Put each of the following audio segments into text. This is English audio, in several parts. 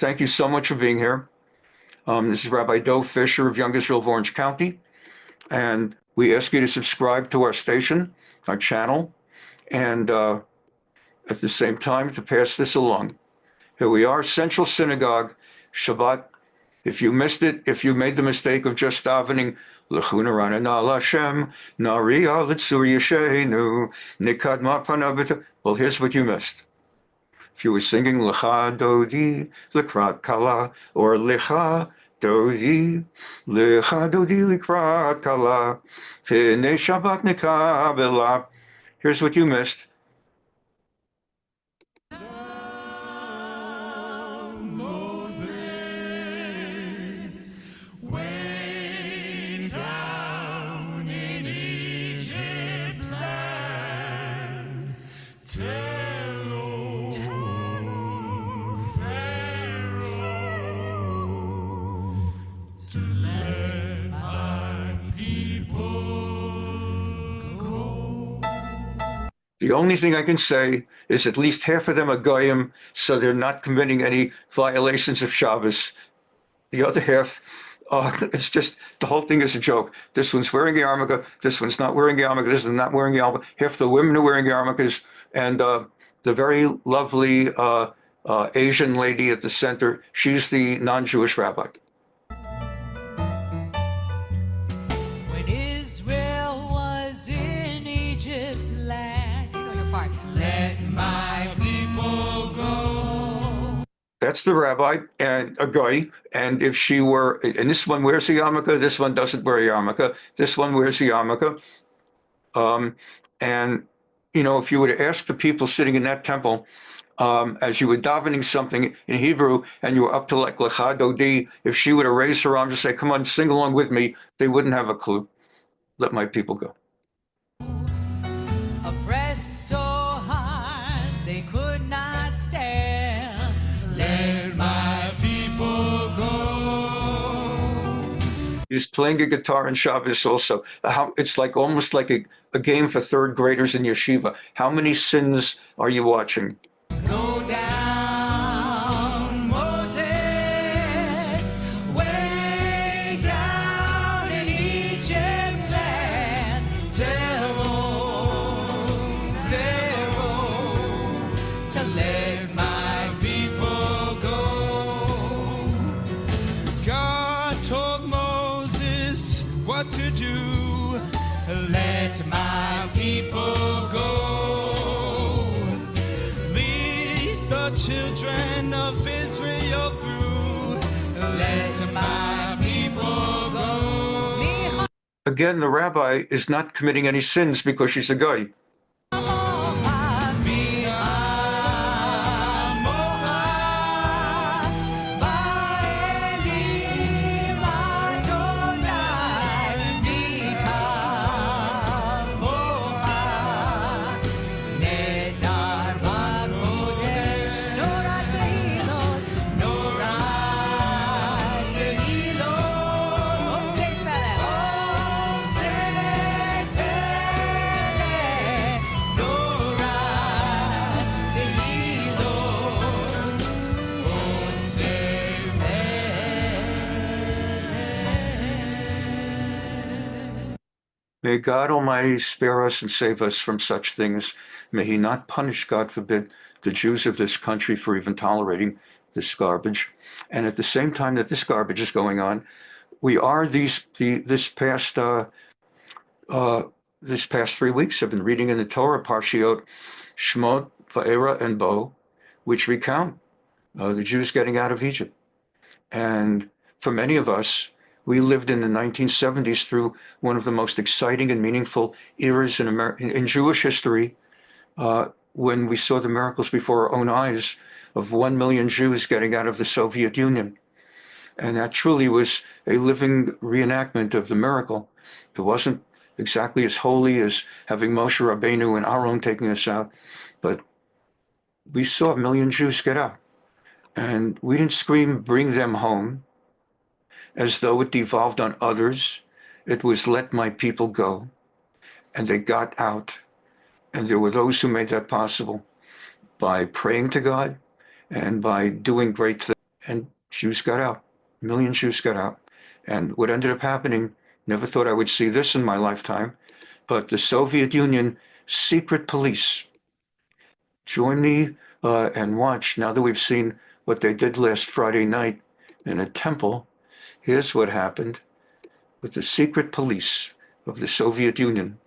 Thank you so much for being here. This is Rabbi Fischer of Young Israel of Orange County, and we ask you to subscribe to our station, our channel, and at the same time to pass this along. Here we are, Central Synagogue, Shabbat. If you missed it, if you made the mistake of just davening, L'chuna ranana l'Hashem, nariya l'tzur yeshenu, nikadma panavita. Well, here's what you missed. If you were singing L'cha Dodi, L'krat Kala, or L'cha Dodi, L'krat Kala, P'nei Shabbat Nikabela. Here's what you missed. The only thing I can say is at least half of them are goyim, so they're not committing any violations of Shabbos. The other half, it's just, the whole thing is a joke. This one's wearing a yarmulke, this one's not wearing a yarmulke, this one's not wearing a yarmulke. Half the women are wearing yarmulkes, and the very lovely Asian lady at the center, she's the non-Jewish rabbi. That's the rabbi and a guy. And if she were, and this one wears a yarmulke, this one doesn't wear a yarmulke, this one wears a yarmulke. And, you know, if you were to ask the people sitting in that temple, as you were davening something in Hebrew and you were up to like L'cha Dodi, if she were to raise her arms and say, come on, sing along with me, they wouldn't have a clue. Let my people go. Oppressed so hard they could not stand. Let my people go. He's playing a guitar in Shabbos also. It's like almost like a game for third graders in yeshiva. How many sins are you watching? Go down, Moses, way down in Egypt land. Tell old Pharaoh to let my people go. God told Moses what to do. Let my people go. The children of Israel through. Let my people go. Again, the rabbi is not committing any sins because she's a guy. May God Almighty spare us and save us from such things. May He not punish, God forbid, the Jews of this country for even tolerating this garbage. And at the same time that this garbage is going on, we are this past 3 weeks have been reading in the Torah Parshiot Shmot, Va'era, and Bo, which recount the Jews getting out of Egypt. And for many of us, we lived in the 1970s through one of the most exciting and meaningful eras in Jewish history, when we saw the miracles before our own eyes of 1 million Jews getting out of the Soviet Union. And that truly was a living reenactment of the miracle. It wasn't exactly as holy as having Moshe Rabbeinu and Aaron taking us out, but we saw 1 million Jews get out. And we didn't scream, bring them home, as though it devolved on others. It was let my people go. And they got out. And there were those who made that possible by praying to God and by doing great things. and Jews got out. A million Jews got out. And what ended up happening, never thought I would see this in my lifetime, but the Soviet Union secret police join me and watch. Now that we've seen what they did last Friday night in a temple, here's what happened with the secret police of the Soviet Union.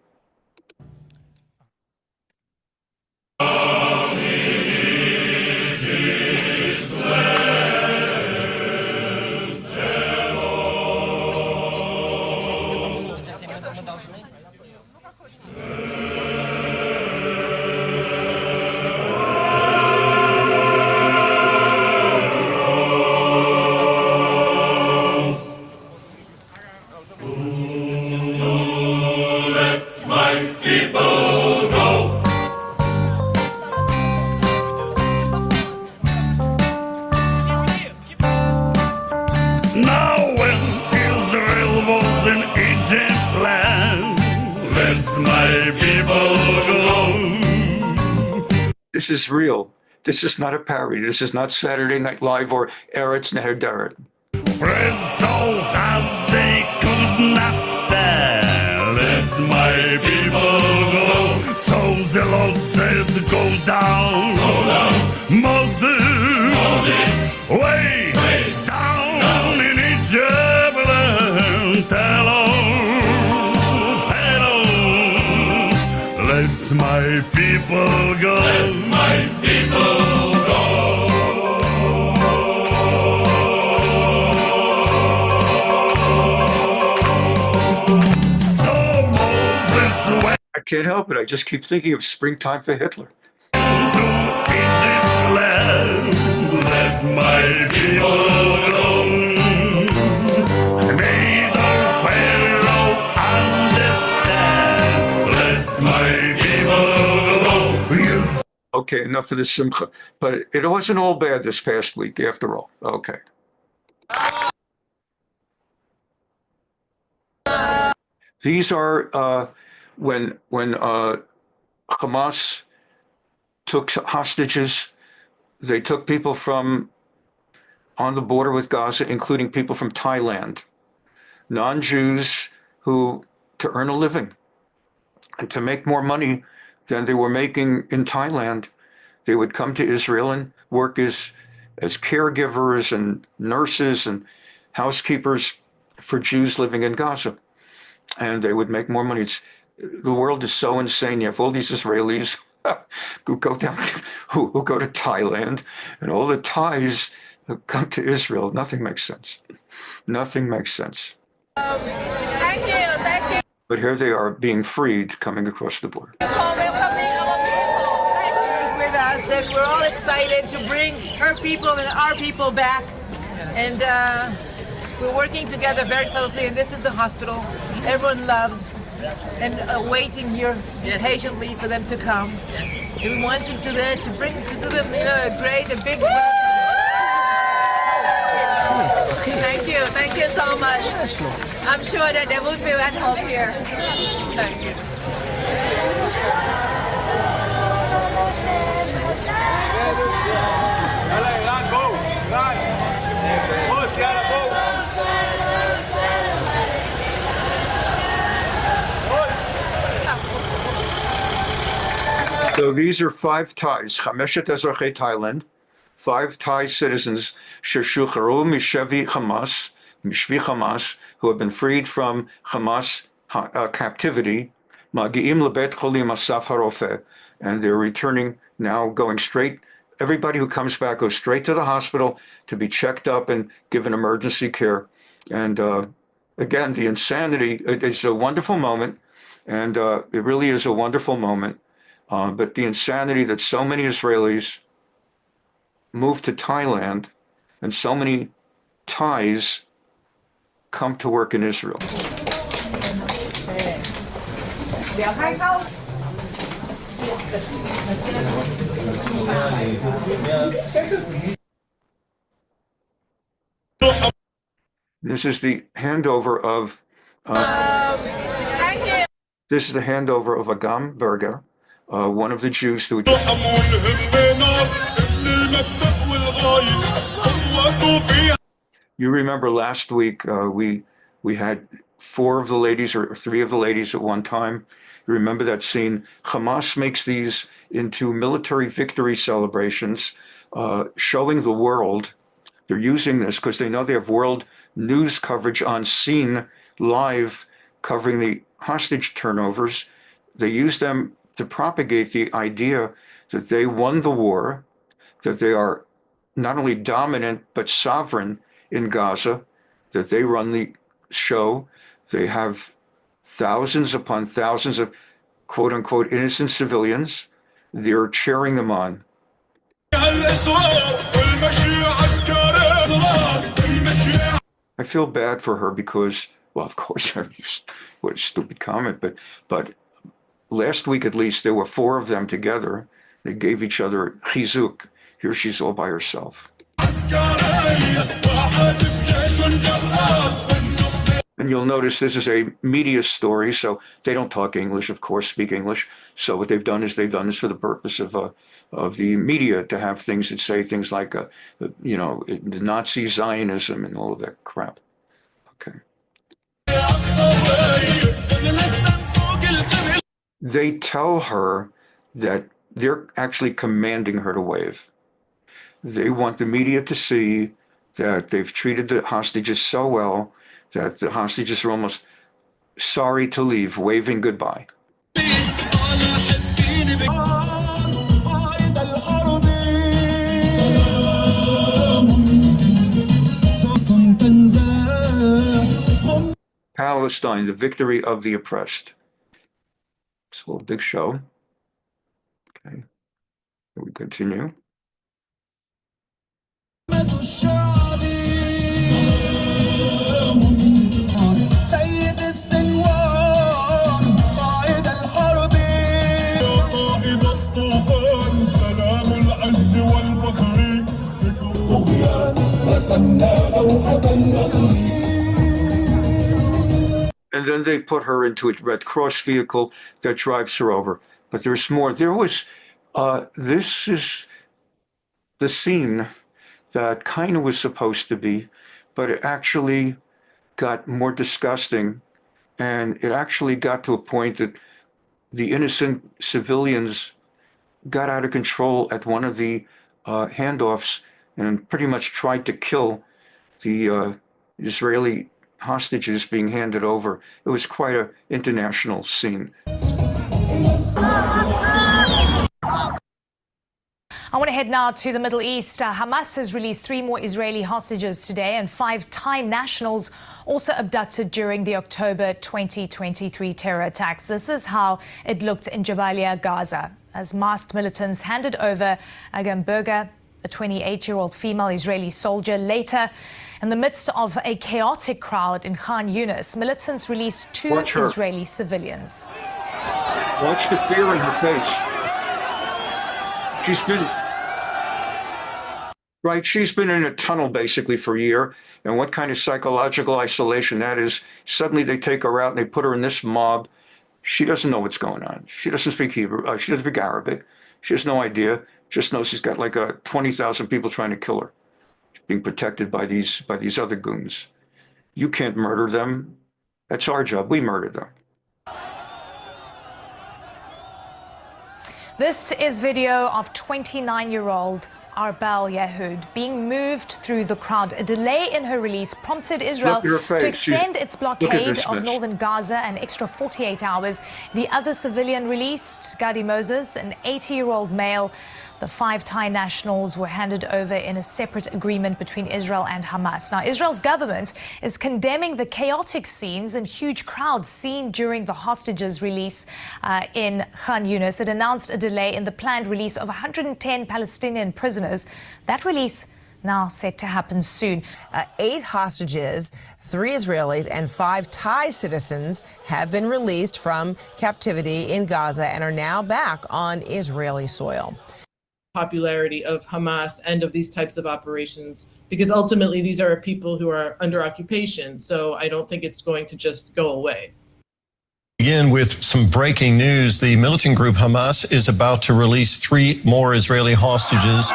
This is real. This is not a parody. This is not Saturday Night Live or Eretz Nehederet. Souls as they could not stand. Let my people go. So the Lord said, go down. Go down. Moses. Way down in Egypt. And tell all fellows, let my people go. Let my people go. I can't help it. I just keep thinking of Springtime for Hitler. Egypt's land, let my people go. May the Pharaoh understand. Let my people go. Yes. Okay, enough of the simcha. But it wasn't all bad this past week, after all. Okay. These are when Hamas took hostages. They took people from on the border with Gaza, including people from Thailand, non-Jews who, to earn a living and to make more money than they were making in Thailand, they would come to Israel and work as caregivers and nurses and housekeepers for Jews living in Gaza. And they would make more money. The world is so insane. You have all these Israelis who go down, who go to Thailand, and all the Thais who come to Israel. Nothing makes sense. Nothing makes sense. Thank you. But here they are being freed, coming across the border. For welcoming our people with us, and we're all excited to bring her people and our people back. And we're working together very closely, and this is the hospital everyone loves, and waiting here patiently for them to come. And we want to do them, a great, a big. Thank you so much. I'm sure that they will feel at home here. Thank you. So these are 5 Thais, Chameshet Ezrachei Thailand, 5 Thai citizens, Sheshucharu Mishevi Hamas, Mishvi Hamas, who have been freed from Hamas captivity, Magi'im Lebet Cholim Asaf HaRofeh, and they're returning now, going straight. Everybody who comes back goes straight to the hospital to be checked up and given emergency care. And again, the insanity, it's a wonderful moment, and it really is a wonderful moment. But the insanity that so many Israelis moved to Thailand and so many Thais come to work in Israel. This is the handover of this is the handover of Agam Berger, one of the Jews who You remember last week we had four of the ladies or three of the ladies at one time. You remember that scene? Hamas makes these into military victory celebrations, showing the world. They're using this because they know they have world news coverage on scene, live, covering the hostage turnovers. They use them to propagate the idea that they won the war, that they are not only dominant but sovereign in Gaza, that they run the show. They have thousands upon thousands of quote unquote innocent civilians. They're cheering them on. I feel bad for her because, well, of course, what a stupid comment, but last week at least there were four of them together. They gave each other chizuk. Here she's all by herself. And you'll notice this is a media story, so they don't talk English, of course, speak English. So what they've done is they've done this for the purpose of the media to have things that say things like, the Nazi Zionism and all of that crap. Okay. They tell her that they're actually commanding her to wave. They want the media to see that they've treated the hostages so well that the hostages are almost sorry to leave, waving goodbye. Palestine, the victory of the oppressed. It's a little big show. Okay, we continue. And then they put her into a Red Cross vehicle that drives her over. But there's more. There was, this is the scene that kind of was supposed to be, but it actually got more disgusting. And it actually got to a point that the innocent civilians got out of control at one of the handoffs and pretty much tried to kill the Israeli hostages being handed over. It was quite an international scene. I want to head now to the Middle East. Hamas has released 3 more Israeli hostages today and 5 Thai nationals also abducted during the October 2023 terror attacks. This is how it looked in Jabalia, Gaza, as masked militants handed over Agam Berger, a 28-year-old female Israeli soldier. Later, in the midst of a chaotic crowd in Khan Yunis, militants released 2 Israeli civilians. Watch the fear in her face. She's been in a tunnel basically for a year. And what kind of psychological isolation that is. Suddenly they take her out and they put her in this mob. She doesn't know what's going on. She doesn't speak Hebrew. She doesn't speak Arabic. She has no idea. Just knows she's got like 20,000 people trying to kill her, being protected by these other goons. You can't murder them. That's our job. We murdered them. This is video of 29-year-old Arbel Yehud being moved through the crowd. A delay in her release prompted Israel to extend its blockade of northern Gaza an extra 48 hours. The other civilian released, Gadi Moses, an 80-year-old male. The 5 Thai nationals were handed over in a separate agreement between Israel and Hamas. Now, Israel's government is condemning the chaotic scenes and huge crowds seen during the hostages release in Khan Yunis. It announced a delay in the planned release of 110 Palestinian prisoners. That release now set to happen soon. 8 hostages, 3 Israelis and 5 Thai citizens have been released from captivity in Gaza and are now back on Israeli soil. Popularity of Hamas and of these types of operations, because ultimately these are people who are under occupation. So I don't think it's going to just go away. Begin with some breaking news. The militant group Hamas is about to release 3 more Israeli hostages.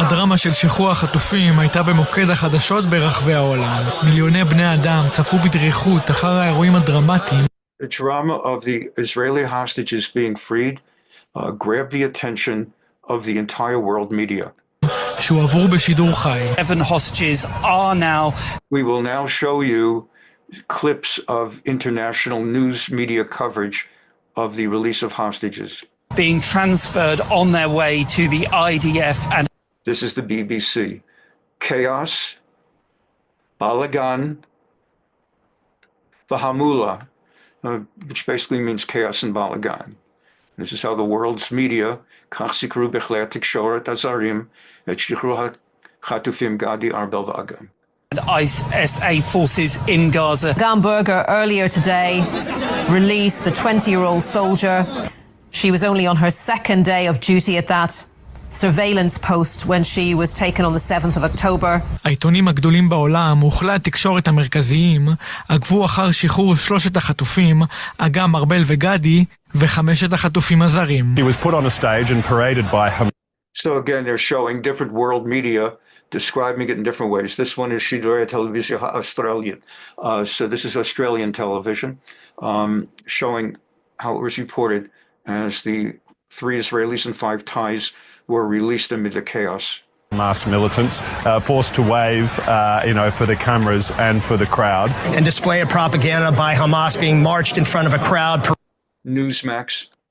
הדרמה של שחרור החטופים הייתה במוקד החדשות ברחבי העולם. מיליוני בני אדם צפו בדריכות אחר האירועים הדרמטיים. The drama of the Israeli hostages being freed grabbed the attention of the entire world media. שהועברו בשידור חי. 7 hostages are now. We will now show you clips of international news media coverage of the release of hostages. Being transferred on their way to the IDF and... This is the BBC. Chaos, balagan, vahamula, which basically means chaos and balagan. This is how the world's media, כך סיקרו בכלי התקשורת הזרים, את שחרור החטופים גדי ארבל ואגם. And ISA forces in Gaza. Gamburger earlier today released the 20-year-old soldier. She was only on her second day of duty at that surveillance post when she was taken on the 7th of October. העיתונים הגדולים בעולם, וכלי התקשורת המרכזיים, עקבו אחר שחרור 3 החטופים, אגם, ארבל וגדי, ו5 החטופים הזרים. He was put on a stage and paraded by Hamas. So again, they're showing different world media describing it in different ways. This one is Shidoria Television Australian. So this is Australian television, showing how it was reported as the 3 Israelis and 5 Thais were released amid the chaos. Hamas militants forced to wave, for the cameras and for the crowd. And display of propaganda by Hamas being marched in front of a crowd. Newsmax.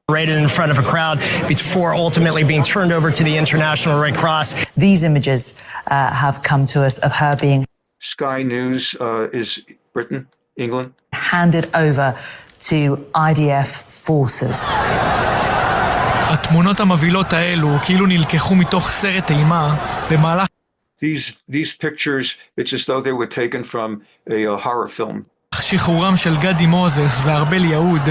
Paraded in front of a crowd before ultimately being turned over to the International Red Cross. These images have come to us of her being... Sky News is Britain, England. ...handed over to IDF forces. התמונות המבהילות האלו כאילו נלקחו מתוך סרט אימה במהלך... These pictures, it's as though they were taken from a horror film. שחרורם של גדי מוזס וארבל יהוד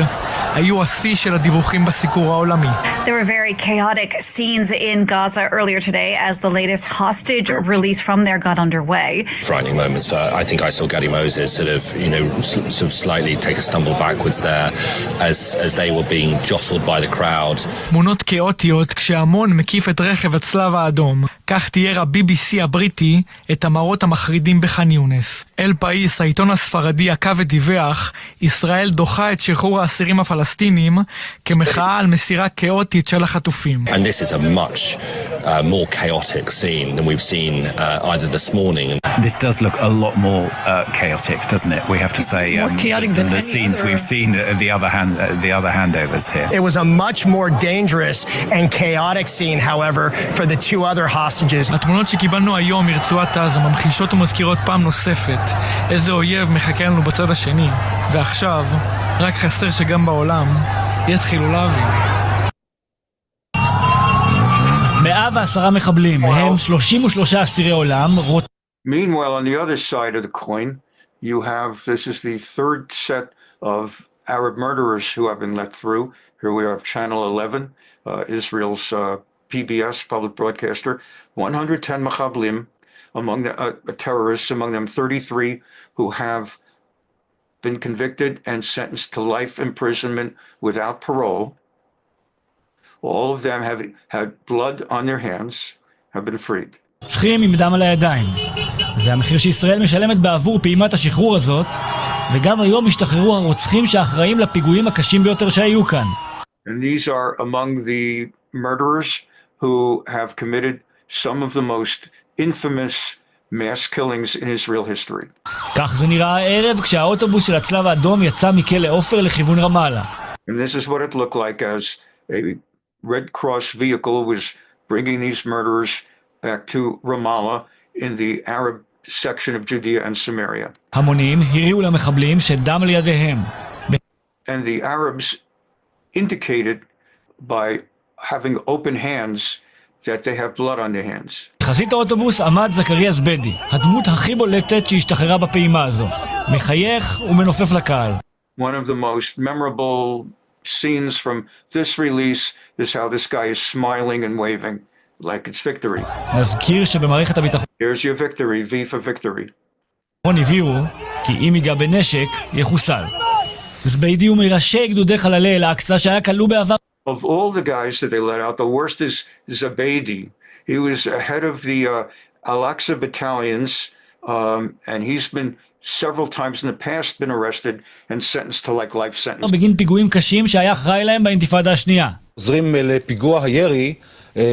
היו השיא של הדיווחים בסיקור העולמי. There were very chaotic scenes in Gaza earlier today as the latest hostage release from there got underway. Frightening moments. I think I saw Gadi Moses sort of slightly take a stumble backwards there as they were being jostled by the crowd. תמונות כאוטיות כשהמון מקיף את רכב הצלב האדום. כך תיאר ה-BBC הבריטי את המראות המחרידים בח'אן יונס. אל פאיס, העיתון הספרדי, עקב ודיווח, ישראל דוחה את שחרור האסירים הפלסטינים כמחאה על מסירה כאוטית של החטופים. And this is a much more chaotic scene than we've seen either this morning. This does look a lot more chaotic, doesn't it? We have to say more chaotic than the scenes we've seen at the other handovers here. It was a much more dangerous and chaotic scene, however, for the 2 other hostages. התמונות שקיבלנו היום מרצועת עזה ממחישות ומזכירות פעם נוספת איזה אויב מחכה לנו בצד השני, ועכשיו רק חסר שגם בעולם יתחילו להבין. 110 מחבלים, מהם 33 אסירי עולם. Meanwhile, on the other side of the coin, you have, this is the 3rd set of Arab murderers who have been let through. Here we have Channel 11, Israel's PBS, public broadcaster, 110 machablim, among the terrorists, among them 33 who have been convicted and sentenced to life imprisonment without parole. All of them have had blood on their hands, have been freed. צריכים עם דם על הידיים. זה המחיר שישראל משלמת בעבור פעימת השחרור הזאת, וגם היום השתחררו הרוצחים שאחראים לפיגועים הקשים ביותר שהיו כאן. And these are among the murderers who have committed some of the most infamous mass killings in Israel history. כך זה נראה הערב כשהאוטובוס של הצלב האדום יצא מכלא עופר לכיוון רמאללה. And this is what it looked like as a Red Cross vehicle was bringing these murderers back to Ramallah in the Arab section of Judea and Samaria. המונים הריעו למחבלים שדם לידיהם. And the Arabs indicated by having open hands that they have blood on their hands. בחזית האוטובוס עמד זכריה זבדי, הדמות הכי בולטת שהשתחררה בפעימה הזו. מחייך ומנופף לקהל. One of the most memorable scenes from this release is how this guy is smiling and waving like it's victory. נזכיר שבמערכת הביטחון Here's your victory, V for victory. הביאו כי אם ייגע בנשק יחוסל. זביידי הוא מראשי גדודי חללי אל-אקצא שהיה כלוא בעבר Of all the guys that they let out, the worst is Zabadi. He was head of the Al-Aqsa battalions, and he's been several times in the past been arrested and sentenced to like life sentence. בגין פיגועים קשים שהיה אחראי להם באינתיפאדה השנייה. חוזרים לפיגוע הירי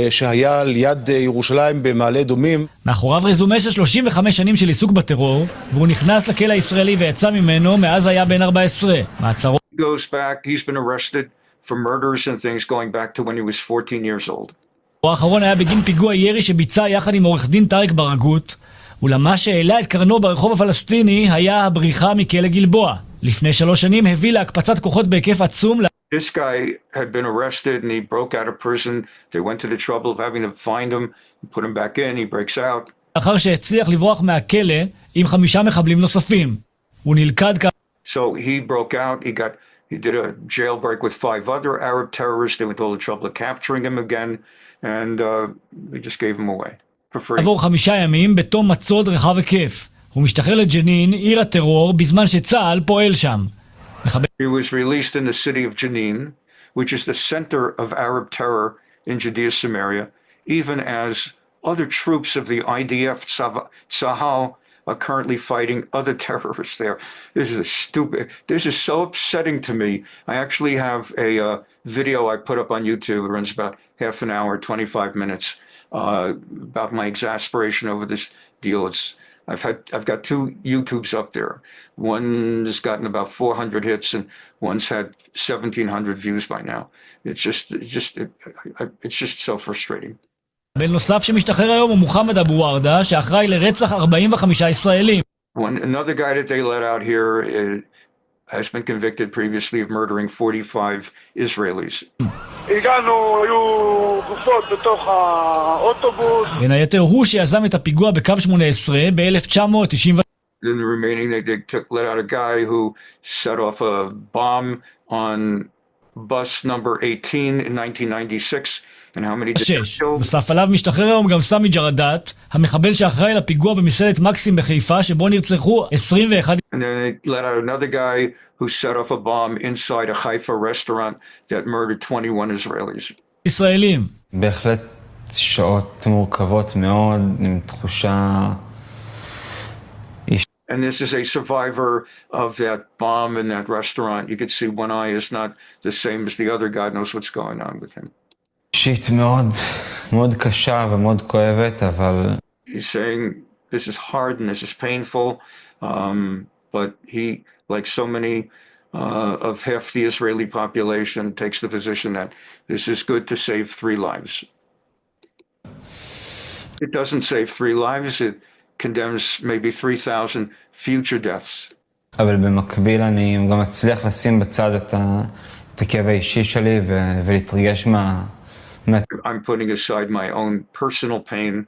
שהיה ליד ירושלים במעלה אדומים. מאחוריו רזומה של 35 שנים של עיסוק בטרור, והוא נכנס לכלא הישראלי ויצא ממנו מאז היה בן 14. מעצרו. He goes back, he's been arrested for murders and things going back to when he was 14 years old. האחרון היה בגין פיגוע ירי שביצע יחד עם עורך דין טארק ברגות, אולם מה שהעלה את קרנו ברחוב הפלסטיני היה הבריחה מכלא גלבוע. לפני 3 שנים הביא להקפצת כוחות בהיקף עצום. This guy had been arrested and he broke out of prison. They went to the trouble of having to find him and put him back in. He breaks out. לאחר שהצליח לברוח מהכלא עם 5 מחבלים נוספים. הוא נלכד So he broke out. He did a jailbreak with 5 other Arab terrorists. They went to all the trouble of capturing him again, and they just gave him away for free. עבור 5 ימים בתום מצוד רחב היקף. הוא משתחרר לג'נין, עיר הטרור, בזמן שצה"ל פועל שם. He was released in the city of Jenin, which is the center of Arab terror in Judea and Samaria, even as other troops of the IDF, Sahal, are currently fighting other terrorists there. This is so upsetting to me. I actually have a video I put up on YouTube. It runs about half an hour, 25 minutes, about my exasperation over this deal. I've got 2 YouTubes up there. One has gotten about 400 hits and one's had 1,700 views by now. It's just so frustrating. בן נוסף שמשתחרר היום הוא מוחמד אבו ורדה, שאחראי לרצח 45 ישראלים. Another guy that they let out here has been convicted previously of murdering 45 Israelis. הגענו, היו גופות בתוך האוטובוס. בין היתר הוא שיזם את הפיגוע בקו 18 ב-1990. Then the remaining, they let out a guy who set off a bomb on bus number 18 in 1996. And how many did they kill? נוסף עליו משתחרר היום גם סמי ג'רדאת, המחבל שאחראי לפיגוע במסעדת מקסים בחיפה, שבו נרצחו 21. And then they let out another guy who set off a bomb inside a Haifa restaurant that murdered 21 Israelis. ישראלים. בהחלט שעות מורכבות מאוד, עם תחושה... And this is a survivor of that bomb in that restaurant. You can see one eye is not the same as the other. God knows what's going on with him. אישית מאוד, מאוד קשה ומאוד כואבת, אבל... He's saying this is hard and this is painful, but he, like so many of half the Israeli population, takes the position that this is good to save 3 lives. It doesn't save 3 lives, it condemns maybe 3,000 future deaths. אבל במקביל אני גם מצליח לשים בצד את הכאב האישי שלי ולהתרגש מה... I'm putting aside my own personal pain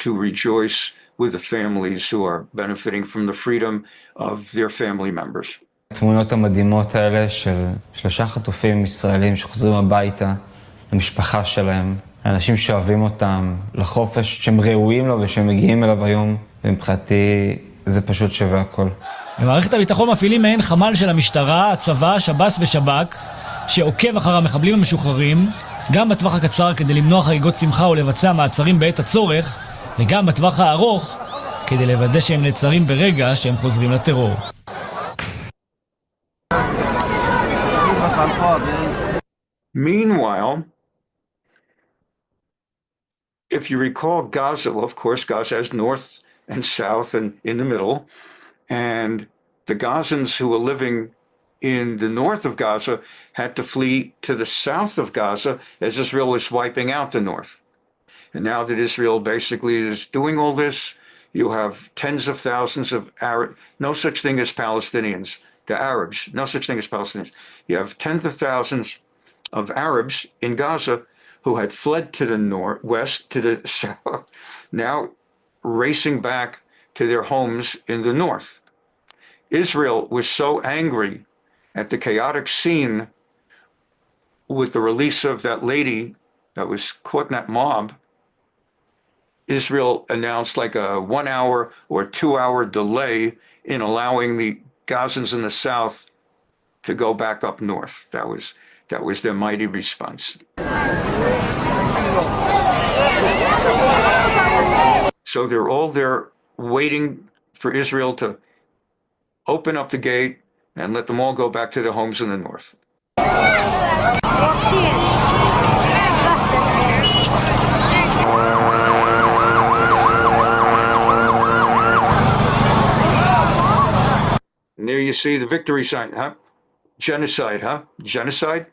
to rejoice with the families who are benefiting from the freedom of their family members. התמונות המדהימות האלה של 3 חטופים ישראלים שחוזרים הביתה למשפחה שלהם, לאנשים שאוהבים אותם, לחופש שהם ראויים לו ושהם מגיעים אליו היום, ומבחינתי זה פשוט שווה הכל. במערכת הביטחון מפעילים מעין חמ"ל של המשטרה, הצבא, שב"ס ושב"כ, שעוקב אחר המחבלים המשוחררים, גם בטווח הקצר כדי למנוע חגיגות שמחה ולבצע מעצרים בעת הצורך, וגם בטווח הארוך כדי לוודא שהם נעצרים ברגע שהם חוזרים לטרור. Meanwhile, if you recall Gaza, well, of course, Gaza has north and south and in the middle, and the Gazans who were living in the north of Gaza had to flee to the south of Gaza as Israel was wiping out the north. And now that Israel basically is doing all this, you have tens of thousands of Arabs, no such thing as Palestinians, the Arabs, no such thing as Palestinians. You have tens of thousands of Arabs in Gaza who had fled to the west, to the south, now racing back to their homes in the north. Israel was so angry at the chaotic scene with the release of that lady that was caught in that mob. Israel announced like a 1 hour or 2 hour delay in allowing the Gazans in the south to go back up north. That was That was their mighty response. So they're all there waiting for Israel to open up the gate and let them all go back to their homes in the north. And there you see the victory sign, huh? Genocide, huh? Genocide?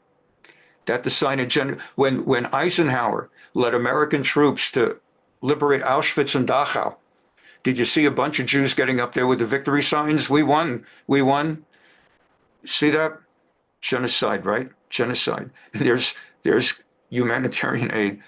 That the sign of when Eisenhower led American troops to liberate Auschwitz and Dachau, did you see a bunch of Jews getting up there with the victory signs? We won, we won. See that? Genocide, right? Genocide. And there's humanitarian aid.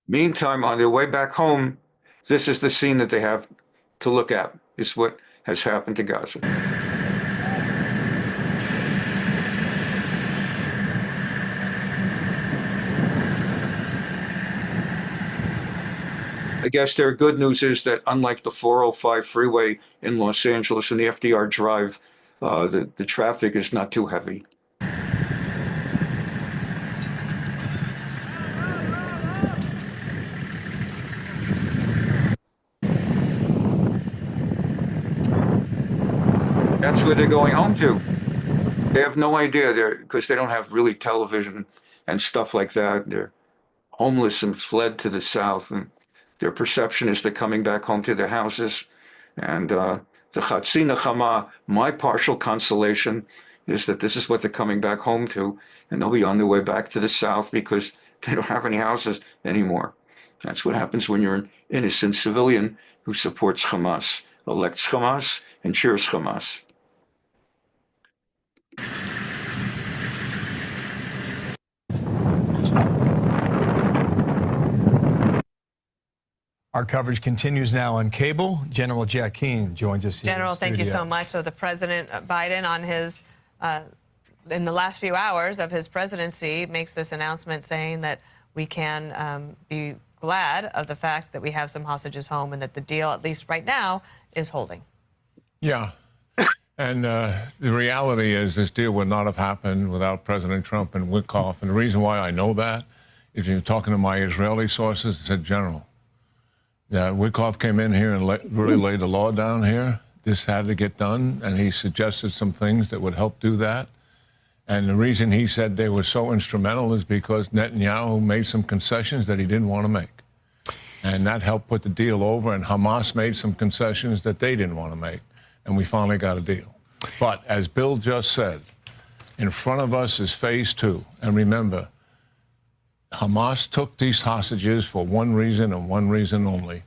Meantime, on their way back home, this is the scene that they have to look at. It's what has happened to Gaza. I guess their good news is that unlike the 405 freeway in Los Angeles and the FDR Drive, the traffic is not too heavy. That's where they're going home to. They have no idea because they don't have really television and stuff like that. They're homeless and fled to the south, and their perception is they're coming back home to their houses. And the Chatzi Nechama, my partial consolation, is that this is what they're coming back home to, and they'll be on their way back to the south because they don't have any houses anymore. That's what happens when you're an innocent civilian who supports Hamas, elects Hamas, and cheers Hamas. Our coverage continues now on cable. General Jack Keane joins us here. General, thank you so much. So the President Biden on his, in the last few hours of his presidency, makes this announcement saying that we can be glad of the fact that we have some hostages home and that the deal, at least right now, is holding. Yeah. And the reality is this deal would not have happened without President Trump and Witkoff. And the reason why I know that is you're talking to my Israeli sources, said, General, Witkoff came in here and really laid the law down here. This had to get done, and he suggested some things that would help do that. And the reason he said they were so instrumental is because Netanyahu made some concessions that he didn't want to make. And that helped put the deal over, and Hamas made some concessions that they didn't want to make. And we finally got a deal. But as Bill just said, in front of us is phase 2. And remember, Hamas took these hostages for one reason and one reason only,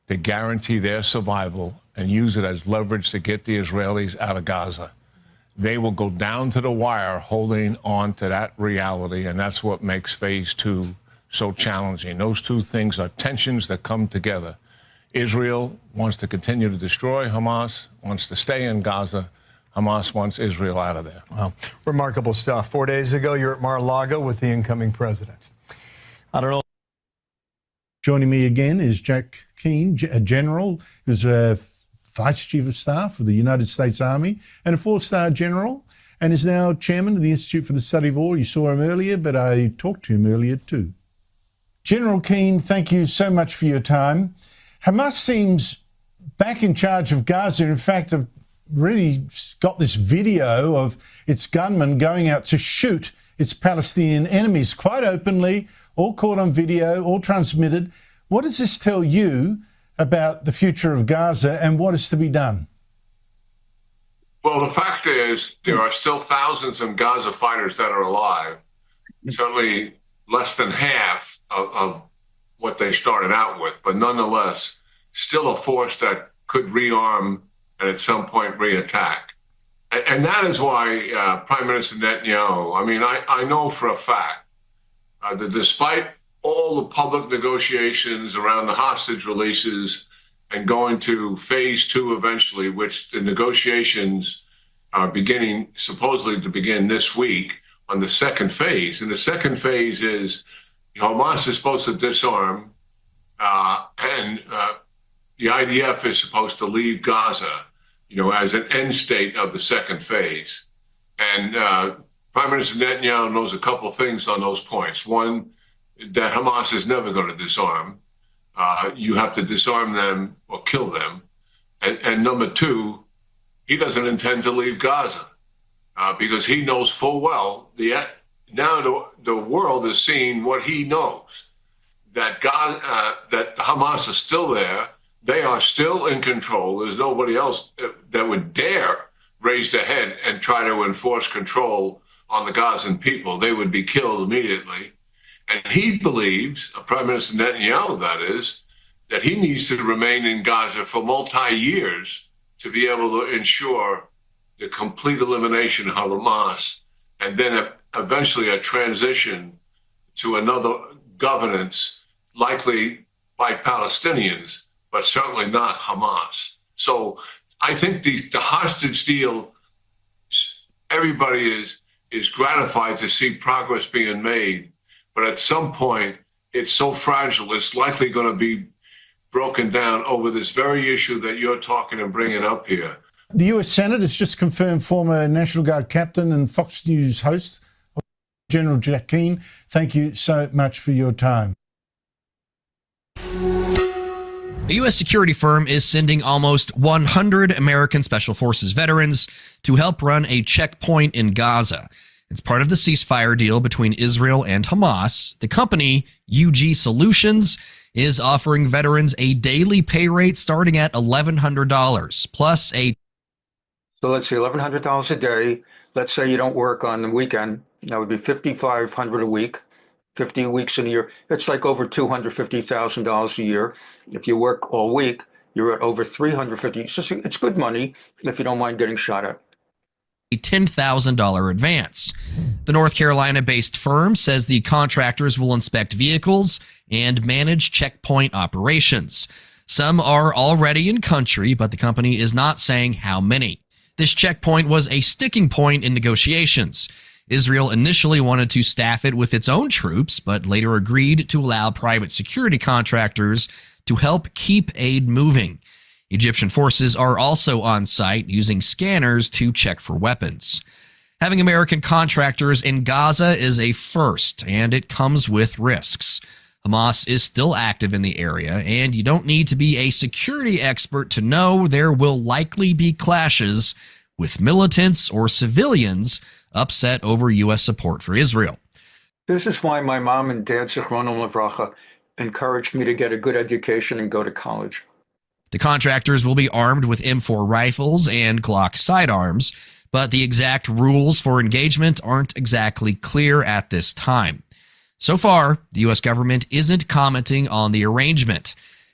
to guarantee their survival and use it as leverage to get the Israelis out of Gaza. They will go down to the wire holding on to that reality, and that's what makes phase 2 so challenging. Those two things are tensions that come together. Israel wants to continue to destroy Hamas, wants to stay in Gaza. Hamas wants Israel out of there. Wow. Remarkable stuff. 4 days ago, you're at Mar-a-Lago with the incoming president. I don't know. Joining me again is Jack Keane, a general who's a Vice Chief of Staff of the United States Army and a 4-star general, and is now chairman of the Institute for the Study of War. You saw him earlier, but I talked to him earlier too. General Keane, thank you so much for your time. Hamas seems back in charge of Gaza. In fact, I've really got this video of its gunmen going out to shoot its Palestinian enemies quite openly, all caught on video, all transmitted. What does this tell you about the future of Gaza and what is to be done? Well, the fact is there are still thousands of Gaza fighters that are alive, certainly less than half of what they started out with, but nonetheless, still a force that could rearm and at some point re-attack. And that is why Prime Minister Netanyahu, I mean, I know for a fact that despite all the public negotiations around the hostage releases and going to phase 2 eventually, which the negotiations are supposedly to begin this week on the second phase. And the second phase is Hamas is supposed to disarm, and the IDF is supposed to leave Gaza, as an end state of the second phase. And Prime Minister Netanyahu knows a couple of things on those points. One, that Hamas is never going to disarm. You have to disarm them or kill them. And number two, he doesn't intend to leave Gaza because he knows full well now the world is seeing what he knows, that that Hamas is still there. They are still in control. There's nobody else that would dare raise their head and try to enforce control on the Gazan people. They would be killed immediately. And he believes, Prime Minister Netanyahu that is, that he needs to remain in Gaza for multi-years to be able to ensure the complete elimination of Hamas, and then eventually a transition to another governance, likely by Palestinians, but certainly not Hamas. So I think the hostage deal, everybody is gratified to see progress being made, but at some point it's so fragile, it's likely going to be broken down over this very issue that you're talking and bringing up here. The US Senate has just confirmed former National Guard captain and Fox News host, General Jack Keane. Thank you so much for your time. A U.S. security firm is sending almost 100 American Special Forces veterans to help run a checkpoint in Gaza. It's part of the ceasefire deal between Israel and Hamas. The company, UG Solutions, is offering veterans a daily pay rate starting at $1,100 plus a... So let's say $1,100 a day. Let's say you don't work on the weekend. That would be $5,500 a week. 50 weeks in a year, it's like over $250,000 a year. If you work all week, you're at over $350,000. So it's good money if you don't mind getting shot at. A $10,000 advance. The North Carolina-based firm says the contractors will inspect vehicles and manage checkpoint operations. Some are already in country, but the company is not saying how many. This checkpoint was a sticking point in negotiations. Israel initially wanted to staff it with its own troops, but later agreed to allow private security contractors to help keep aid moving. Egyptian forces are also on site using scanners to check for weapons. Having American contractors in Gaza is a first, and it comes with risks. Hamas is still active in the area, and you don't need to be a security expert to know there will likely be clashes with militants or civilians upset over U.S. support for Israel. This is why my mom and dad, Zichrono Livracha, encouraged me to get a good education and go to college. The contractors will be armed with M4 rifles and Glock sidearms, but the exact rules for engagement aren't exactly clear at this time. So far, the U.S. government isn't commenting on the arrangement.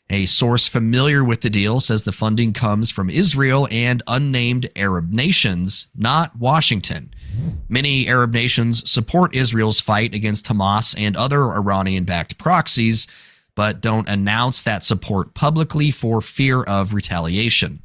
A source familiar with the deal says the funding comes from Israel and unnamed Arab nations, not Washington. Many Arab nations support Israel's fight against Hamas and other Iranian-backed proxies, but don't announce that support publicly for fear of retaliation.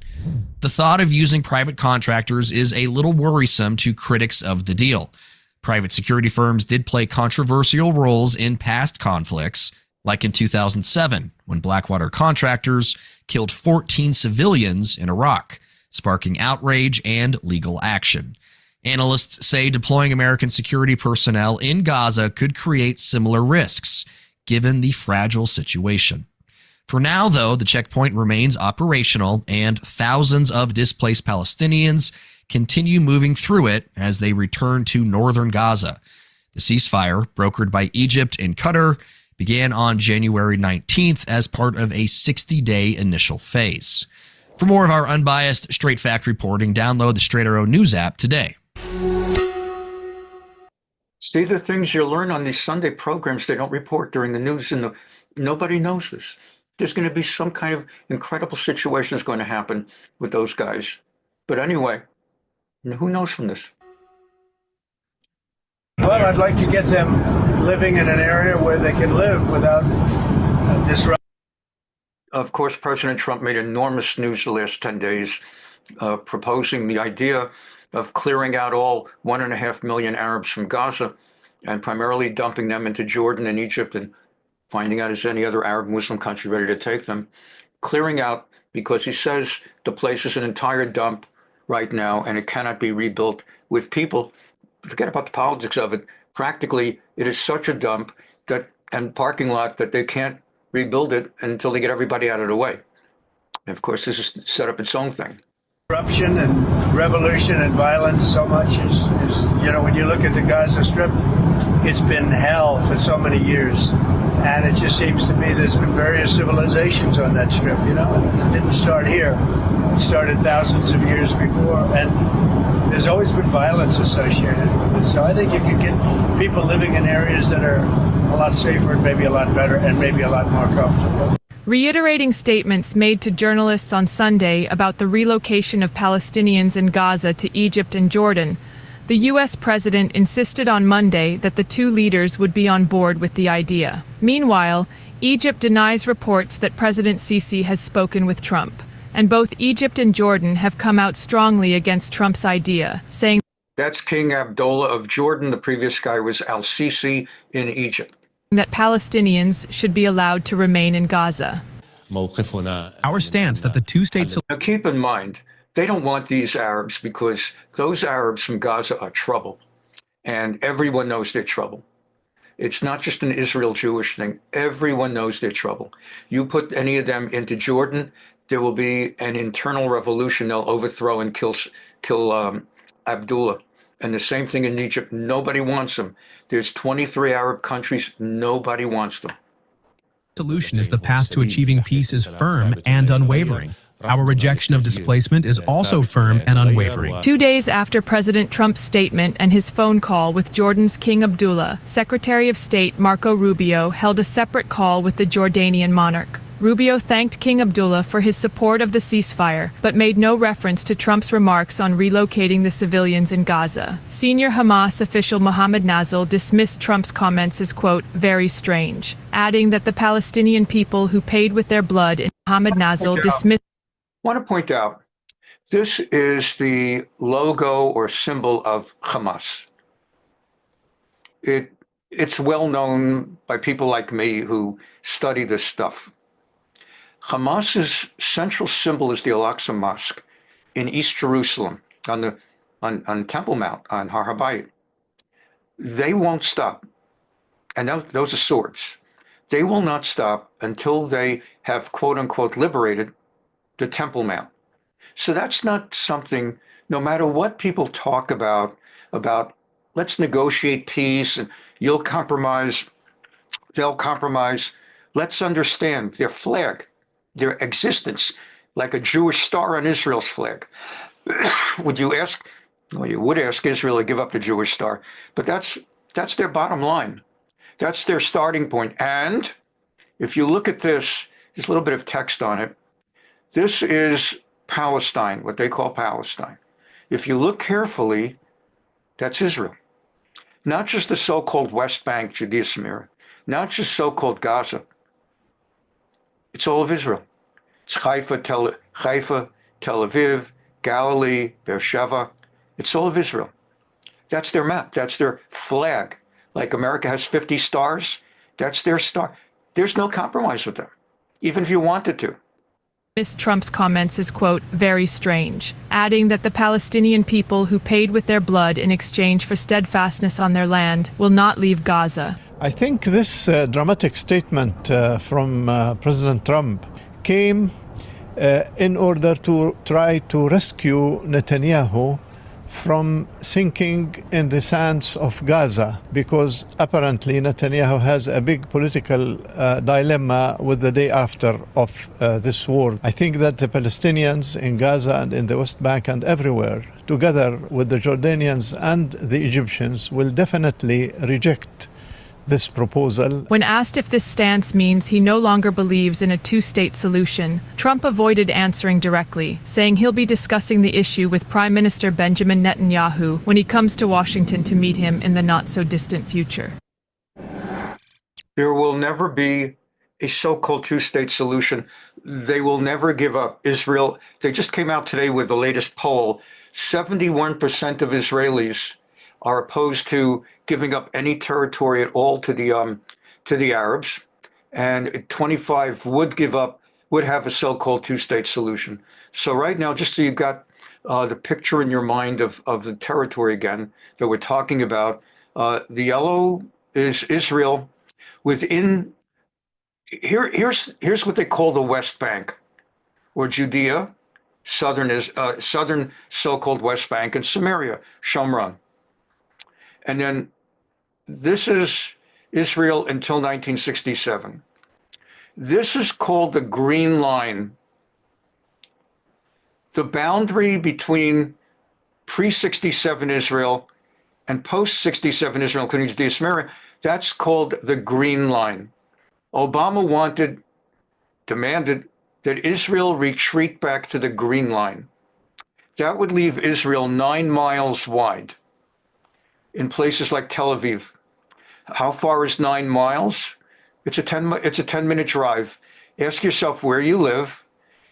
The thought of using private contractors is a little worrisome to critics of the deal. Private security firms did play controversial roles in past conflicts, like in 2007, when Blackwater contractors killed 14 civilians in Iraq, sparking outrage and legal action. Analysts say deploying American security personnel in Gaza could create similar risks, given the fragile situation. For now, though, the checkpoint remains operational, and thousands of displaced Palestinians continue moving through it as they return to northern Gaza. The ceasefire, brokered by Egypt and Qatar, began on January 19th as part of a 60-day initial phase. For more of our unbiased, straight fact reporting, download the Straight Arrow News app today. See the things you learn on these Sunday programs they don't report during the news, and nobody knows this. There's going to be some kind of incredible situation that's going to happen with those guys. But anyway, who knows from this? Well, I'd like to get them living in an area where they can live without disruption. Of course, President Trump made enormous news the last 10 days, proposing the idea of clearing out all 1.5 million Arabs from Gaza and primarily dumping them into Jordan and Egypt and finding out is any other Arab Muslim country ready to take them. Clearing out because he says the place is an entire dump right now and it cannot be rebuilt with people. Forget about the politics of it. Practically, it is such a dump that and parking lot that they can't rebuild it until they get everybody out of the way. And of course, this is set up its own thing. Corruption and revolution and violence so much is, when you look at the Gaza Strip, it's been hell for so many years. And it just seems to me there's been various civilizations on that strip, It didn't start here. It started thousands of years before. And there's always been violence associated with it. So I think you could get people living in areas that are a lot safer and maybe a lot better and maybe a lot more comfortable. Reiterating statements made to journalists on Sunday about the relocation of Palestinians in Gaza to Egypt and Jordan, the U.S. president insisted on Monday that the two leaders would be on board with the idea. Meanwhile, Egypt denies reports that President Sisi has spoken with Trump, and both Egypt and Jordan have come out strongly against Trump's idea, saying, "That's King Abdullah of Jordan. The previous guy was al-Sisi in Egypt." That Palestinians should be allowed to remain in Gaza. Our stance that the two-state Now keep in mind, they don't want these Arabs because those Arabs from Gaza are trouble. And everyone knows they're trouble. It's not just an Israel-Jewish thing. Everyone knows they're trouble. You put any of them into Jordan, there will be an internal revolution. They'll overthrow and kill Abdullah. And the same thing in Egypt. Nobody wants them. There's 23 Arab countries. Nobody wants them. Solution is the path to achieving peace is firm and unwavering. Our rejection of displacement is also firm and unwavering. 2 days after President Trump's statement and his phone call with Jordan's King Abdullah, Secretary of State Marco Rubio held a separate call with the Jordanian monarch. Rubio thanked King Abdullah for his support of the ceasefire, but made no reference to Trump's remarks on relocating the civilians in Gaza. Senior Hamas official Mohammed Nazal dismissed Trump's comments as, quote, very strange, adding that the Palestinian people who paid with their blood in Mohammed Nazal dismissed. I want to point out, this is the logo or symbol of Hamas. It's well known by people like me who study this stuff. Hamas's central symbol is the Al-Aqsa Mosque in East Jerusalem on Temple Mount, on Har HaBayit. They won't stop. And those are swords. They will not stop until they have, quote unquote, liberated the Temple Mount. So that's not something, no matter what people talk about let's negotiate peace and you'll compromise, they'll compromise. Let's understand their flag, their existence, like a Jewish star on Israel's flag. Would you ask? Well, you would ask Israel to give up the Jewish star, but that's their bottom line. That's their starting point. And if you look at this, there's a little bit of text on it. This is Palestine, what they call Palestine. If you look carefully, that's Israel. Not just the so-called West Bank, Judea and Samaria, not just so-called Gaza. It's all of Israel. It's Haifa, Tel Aviv, Galilee, Beersheba. It's all of Israel. That's their map. That's their flag. Like America has 50 stars, that's their star. There's no compromise with them, even if you wanted to. Dismissed Trump's comments as, quote, very strange, adding that the Palestinian people who paid with their blood in exchange for steadfastness on their land will not leave Gaza. I think this dramatic statement from President Trump came in order to try to rescue Netanyahu from sinking in the sands of Gaza, because apparently Netanyahu has a big political dilemma with the day after of this war. I think that the Palestinians in Gaza and in the West Bank and everywhere, together with the Jordanians and the Egyptians, will definitely reject this proposal. When asked if this stance means he no longer believes in a two-state solution, Trump avoided answering directly, saying he'll be discussing the issue with Prime Minister Benjamin Netanyahu when he comes to Washington to meet him in the not-so-distant future. There will never be a so-called two-state solution. They will never give up. Israel, they just came out today with the latest poll 71% of Israelis are opposed to giving up any territory at all to the Arabs, and 25 would have a so-called two-state solution. So right now, just so you've got the picture in your mind of the territory again that we're talking about, the yellow is Israel within. Here's what they call the West Bank, or Judea, southern so-called West Bank, and Samaria, Shomron. And then this is Israel until 1967. This is called the Green Line. The boundary between pre-67 Israel and post-67 Israel, including Judea and Samaria, that's called the Green Line. Obama demanded that Israel retreat back to the Green Line. That would leave Israel 9 miles wide in places like Tel Aviv. How far is 9 miles? It's a 10-minute drive. Ask yourself where you live.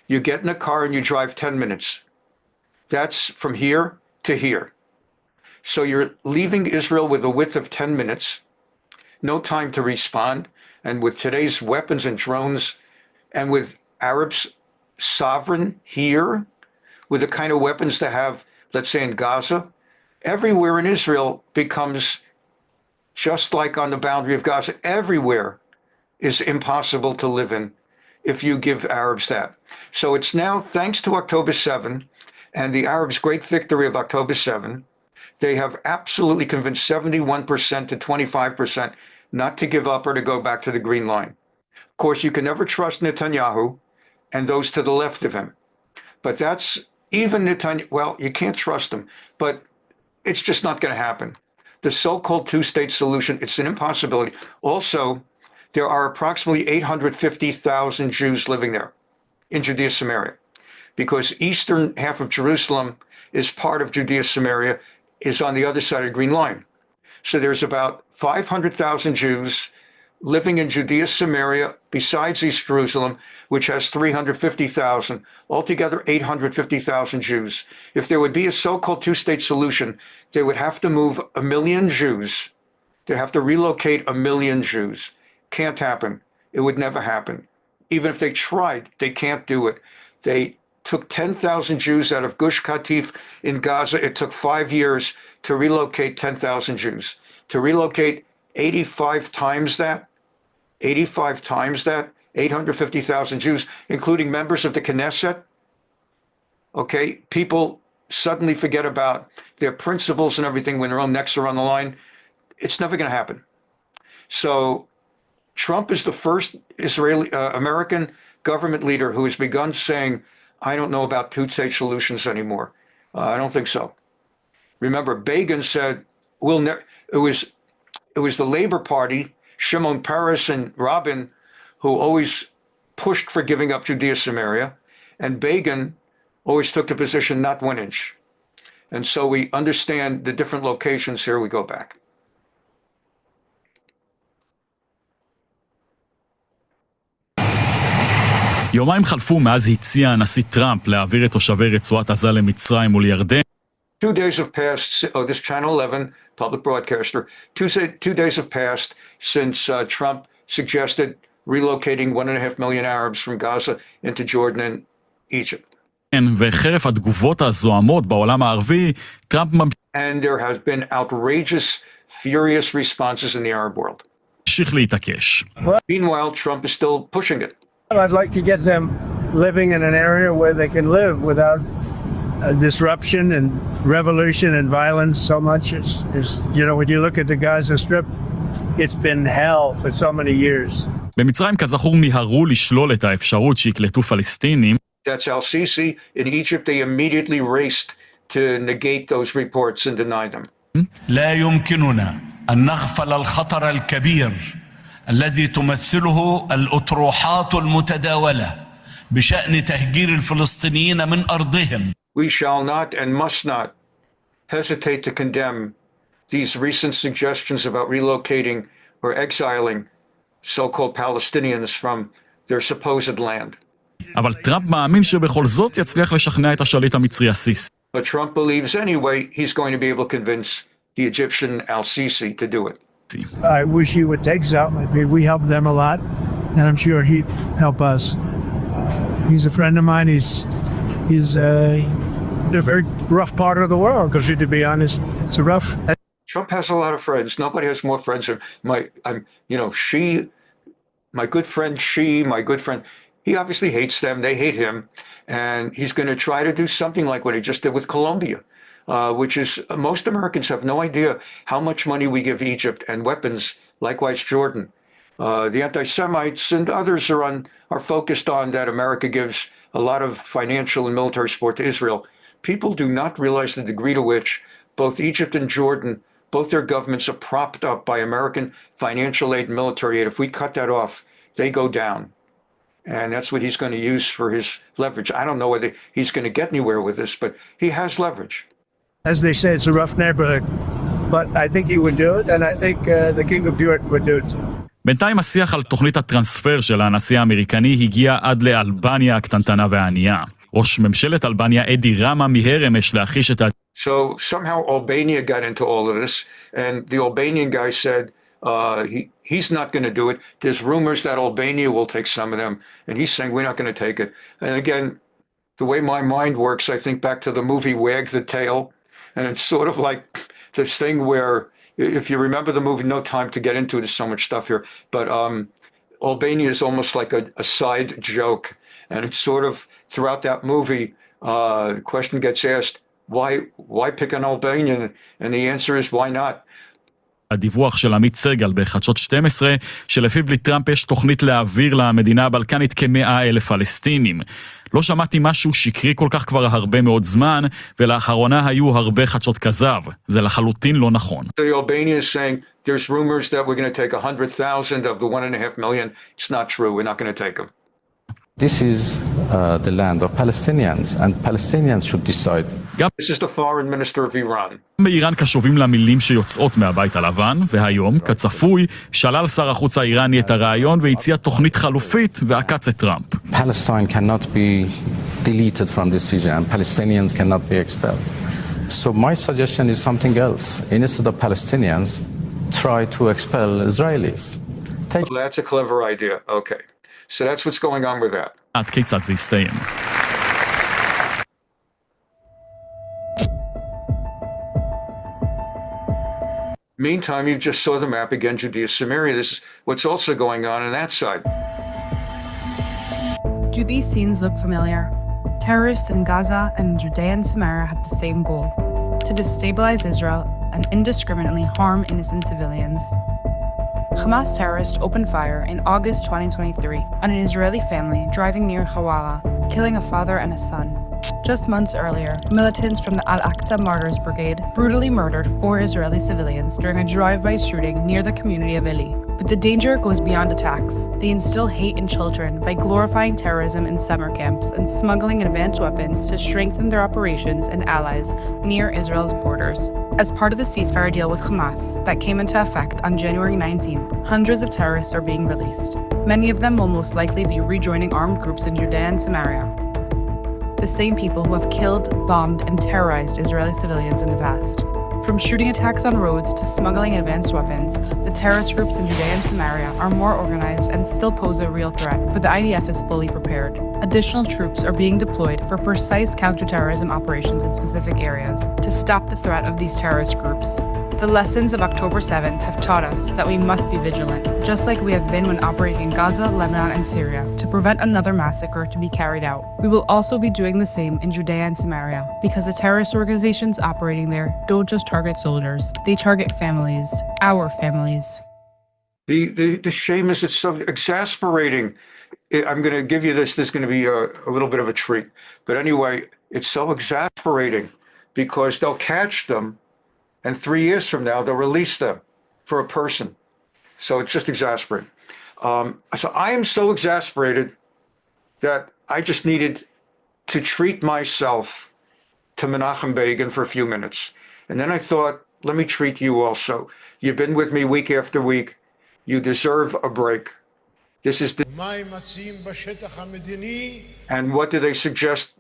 You get in a car and you drive 10 minutes. That's from here to here. So you're leaving Israel with a width of 10 minutes, no time to respond. And with today's weapons and drones, and with Arabs sovereign here, with the kind of weapons they have, let's say in Gaza, everywhere in Israel becomes just like on the boundary of Gaza. Everywhere is impossible to live in if you give Arabs that. So it's now, thanks to October 7 and the Arabs' great victory of October 7, they have absolutely convinced 71% to 25% not to give up or to go back to the Green Line. Of course, you can never trust Netanyahu and those to the left of him. But that's even Netanyahu, well, you can't trust him, but it's just not going to happen. The so-called two-state solution, it's an impossibility. Also, there are approximately 850,000 Jews living there in Judea and Samaria, because eastern half of Jerusalem is part of Judea and Samaria, is on the other side of the Green Line. So there's about 500,000 Jews living in Judea, Samaria, besides East Jerusalem, which has 350,000, altogether 850,000 Jews. If there would be a so-called two-state solution, they would have to move 1 million Jews. They'd have to relocate 1 million Jews. Can't happen. It would never happen. Even if they tried, they can't do it. They took 10,000 Jews out of Gush Katif in Gaza. It took 5 years to relocate 10,000 Jews. To relocate 85 times that, 850,000 Jews, including members of the Knesset. Okay, people suddenly forget about their principles and everything when their own necks are on the line. It's never going to happen. So Trump is the first American government leader who has begun saying, I don't know about two-state solutions anymore. I don't think so. Remember, Begin said, it was the Labor Party, Shimon Peres and Rabin, who always pushed for giving up Judea Samaria, and Begin always took the position not 1 inch. And so we understand the different locations here. We go back. יומיים חלפו מאז הציע הנשיא טראמפ להעביר את תושבי רצועת עזה למצרים ולירדן. 2 days have passed. Oh, this Channel 11 public broadcaster. 2 days have passed since Trump suggested relocating 1.5 million Arabs from Gaza into Jordan and Egypt. וחרף התגובות הזוהמות בעולם הערבי, טראמפ And there has been outrageous, furious responses in the Arab world. ממשיך להתעקש. Meanwhile, Trump is still pushing it. I'd like to get them living in an area where they can live without disruption and revolution and violence so much. When you look at the Gaza Strip, it's been hell for so many years. במצרים כזכור מיהרו לשלול את האפשרות שיקלטו פלסטינים. That's Al-Sisi. In Egypt, they immediately raced to negate those reports and deny them. لا يمكننا أن نغفل الخطر الكبير الذي تمثله الأطروحات المتداولة بشأن تهجير الفلسطينيين من أرضهم. We shall not and must not hesitate to condemn these recent suggestions about relocating or exiling so-called Palestinians from their supposed land. אבל טראמפ מאמין שבכל זאת יצליח לשכנע את השליט המצרי הסיסי. But Trump believes anyway he's going to be able to convince the Egyptian al-Sisi to do it. I wish he would take some. I mean, we help them a lot, and I'm sure he'd help us. He's a friend of mine. He's a very rough part of the world, because to be honest, it's a rough. Trump has a lot of friends. Nobody has more friends than my good friend. He obviously hates them. They hate him. And he's going to try to do something like what he just did with Colombia, which is most Americans have no idea how much money we give Egypt and weapons, likewise Jordan. The anti-Semites and others are focused on that America gives a lot of financial and military support to Israel. People do not realize the degree to which both Egypt and Jordan, both their governments are propped up by American financial aid and military aid. If we cut that off, they go down. And that's what he's going to use for his leverage. I don't know whether he's going to get anywhere with this, but he has leverage. As they say, it's a rough neighborhood, but I think he would do it, and I think the King of Jordan would do it too. בינתיים השיח על תוכנית הטרנספר של הנשיא האמריקני הגיע עד לאלבניה הקטנטנה והענייה. ראש ממשלת אלבניה אדי רמה מיהר אמש להכחיש את So somehow Albania got into all of this, and the Albanian guy said he's not going to do it. There's rumors that Albania will take some of them, and he's saying we're not going to take it. And again, the way my mind works, I think back to the movie Wag the Tail, and it's sort of like this thing where, if you remember the movie, no time to get into it, there's so much stuff here, but Albania is almost like a side joke, and it's sort of throughout that movie, the question gets asked, why pick an Albanian? And the answer is, why not? הדיווח של עמית סגל בחדשות 12, שלפיו לטראמפ יש תוכנית להעביר למדינה הבלקנית כ100,000 פלסטינים. לא שמעתי משהו שקרי כל כך כבר הרבה מאוד זמן, ולאחרונה היו הרבה חדשות כזב. זה לחלוטין לא נכון. The Albania is saying there's rumors that we're going to take 100,000 of the 1.5 million. It's not true. We're not going to take them. This is the land of Palestinians, and Palestinians should decide. This is the foreign minister of Iran. באיראן קשובים למילים שיוצאות מהבית הלבן, והיום, כצפוי, שלל שר החוץ האיראני את הרעיון והציע תוכנית חלופית ועקץ את טראמפ. Palestine cannot be deleted from this region, and Palestinians cannot be expelled. So my suggestion is something else. Instead of Palestinians, try to expel Israelis. Well, that's a clever idea. Okay. So that's what's going on with that. עד כיצד זה יסתיים? Meantime, you just saw the map again, Judea and Samaria. This is what's also going on that side. Do these scenes look familiar? Terrorists in Gaza and Judea and Samaria have the same goal: to destabilize Israel and indiscriminately harm innocent civilians. Hamas terrorists opened fire in August 2023 on an Israeli family driving near Hawala, killing a father and a son. Just months earlier, militants from the Al-Aqsa Martyrs Brigade brutally murdered 4 Israeli civilians during a drive-by shooting near the community of Eli. But the danger goes beyond attacks. They instill hate in children by glorifying terrorism in summer camps and smuggling advanced weapons to strengthen their operations and allies near Israel's borders. As part of the ceasefire deal with Hamas that came into effect on January 19th, hundreds of terrorists are being released. Many of them will most likely be rejoining armed groups in Judea and Samaria. The same people who have killed, bombed, and terrorized Israeli civilians in the past. From shooting attacks on roads to smuggling advanced weapons, the terrorist groups in Judea and Samaria are more organized and still pose a real threat, but the IDF is fully prepared. Additional troops are being deployed for precise counterterrorism operations in specific areas to stop the threat of these terrorist groups. The lessons of October 7th have taught us that we must be vigilant, just like we have been when operating in Gaza, Lebanon, and Syria, to prevent another massacre to be carried out. We will also be doing the same in Judea and Samaria, because the terrorist organizations operating there don't just target soldiers, they target families, our families. The shame is it's so exasperating. I'm going to give you this. There's going to be a little bit of a treat. But anyway, it's so exasperating because they'll catch them, and 3 years from now, they'll release them for a person. So it's just exasperating. So I am so exasperated that I just needed to treat myself to Menachem Begin for a few minutes. And then I thought, let me treat you also. You've been with me week after week. You deserve a break. This is the... And what do they suggest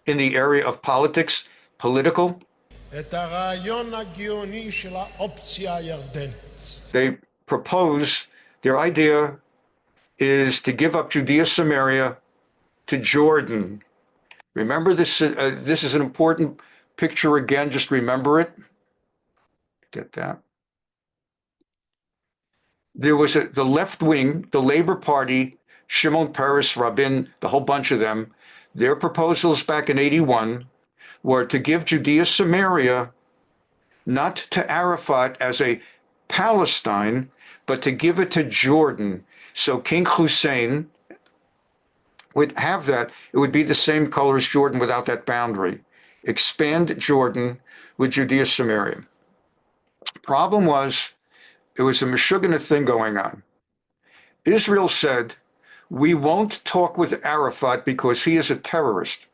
in the area of politics? political. They propose, their idea is to give up Judea, Samaria to Jordan. Remember this, this is an important picture again, just remember it. Get that. There was the left wing, the Labor Party, Shimon Peres, Rabin, the whole bunch of them, their proposals back in 81 were to give Judea, Samaria, not to Arafat as a Palestine, but to give it to Jordan. So King Hussein would have that. It would be the same color as Jordan without that boundary. Expand Jordan with Judea, Samaria. Problem was, there was a Meshuggah thing going on. Israel said, we won't talk with Arafat because he is a terrorist.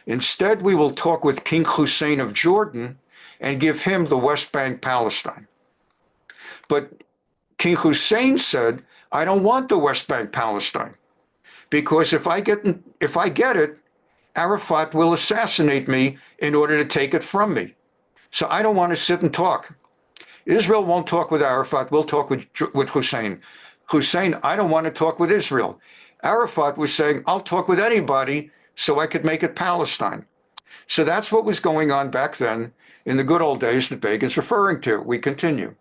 Instead, we will talk with King Hussein of Jordan and give him the West Bank, Palestine. But King Hussein said, I don't want the West Bank, Palestine, because if I get it, Arafat will assassinate me in order to take it from me. So I don't want to sit and talk. Israel won't talk with Arafat, we'll talk with Hussein. Hussein, I don't want to talk with Israel. Arafat was saying, I'll talk with anybody so I could make it Palestine. So that's what was going on back then in the good old days that Begin's referring to. We continue.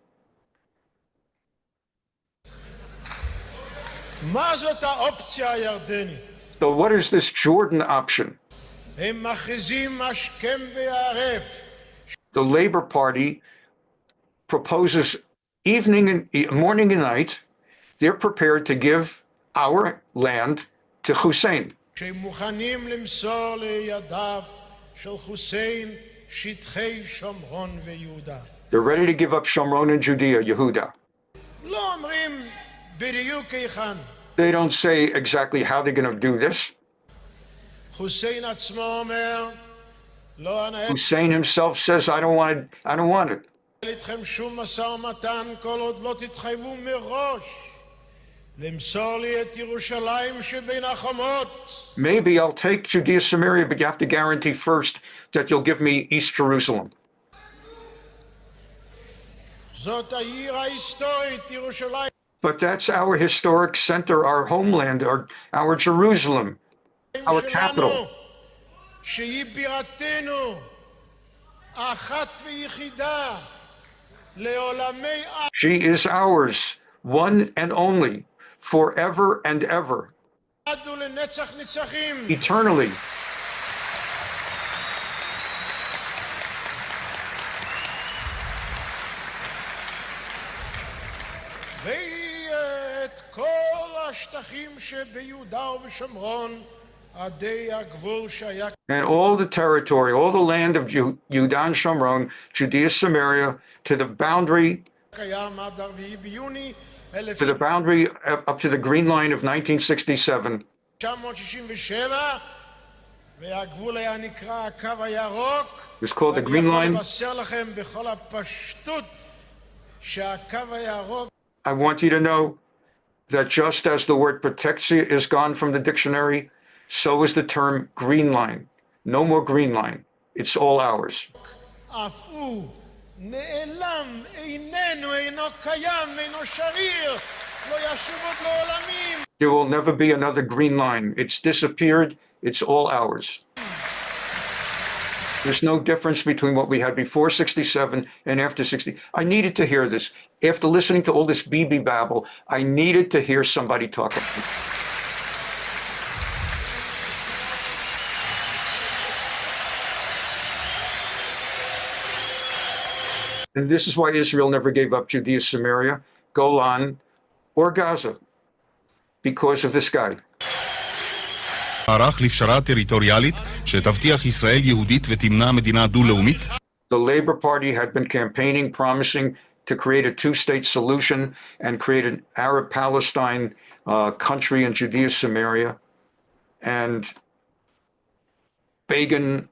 So what is this Jordan option? The Labor Party proposes morning and night, they're prepared to give our land to Hussein. They're ready to give up Shomron and Judea, Yehuda. They don't say exactly how they're going to do this. Hussein himself says, I don't want it. I don't want it. Maybe I'll take Judea, Samaria, but you have to guarantee first that you'll give me East Jerusalem. But that's our historic center, our homeland, our Jerusalem, our capital. She is ours, one and only, forever and ever, eternally. And all the territory, all the land of Judah and Shomron, Judea, Samaria, to the boundary up to the Green Line of 1967. It's called the Green Line. I want you to know that just as the word protexia is gone from the dictionary, so is the term Green Line. No more Green Line. It's all ours. There will never be another Green Line. It's disappeared. It's all ours. There's no difference between what we had before 67 and after 60. I needed to hear this. After listening to all this BB babble, I needed to hear somebody talk about it. And this is why Israel never gave up Judea, Samaria, Golan, or Gaza, because of this guy. ערך לפשרה טריטוריאלית שתבטיח ישראל יהודית ותמנע מדינה דו-לאומית. The Labor Party had been campaigning, promising to create a two-state solution and create an Arab Palestine country in Judea, Samaria. And Begin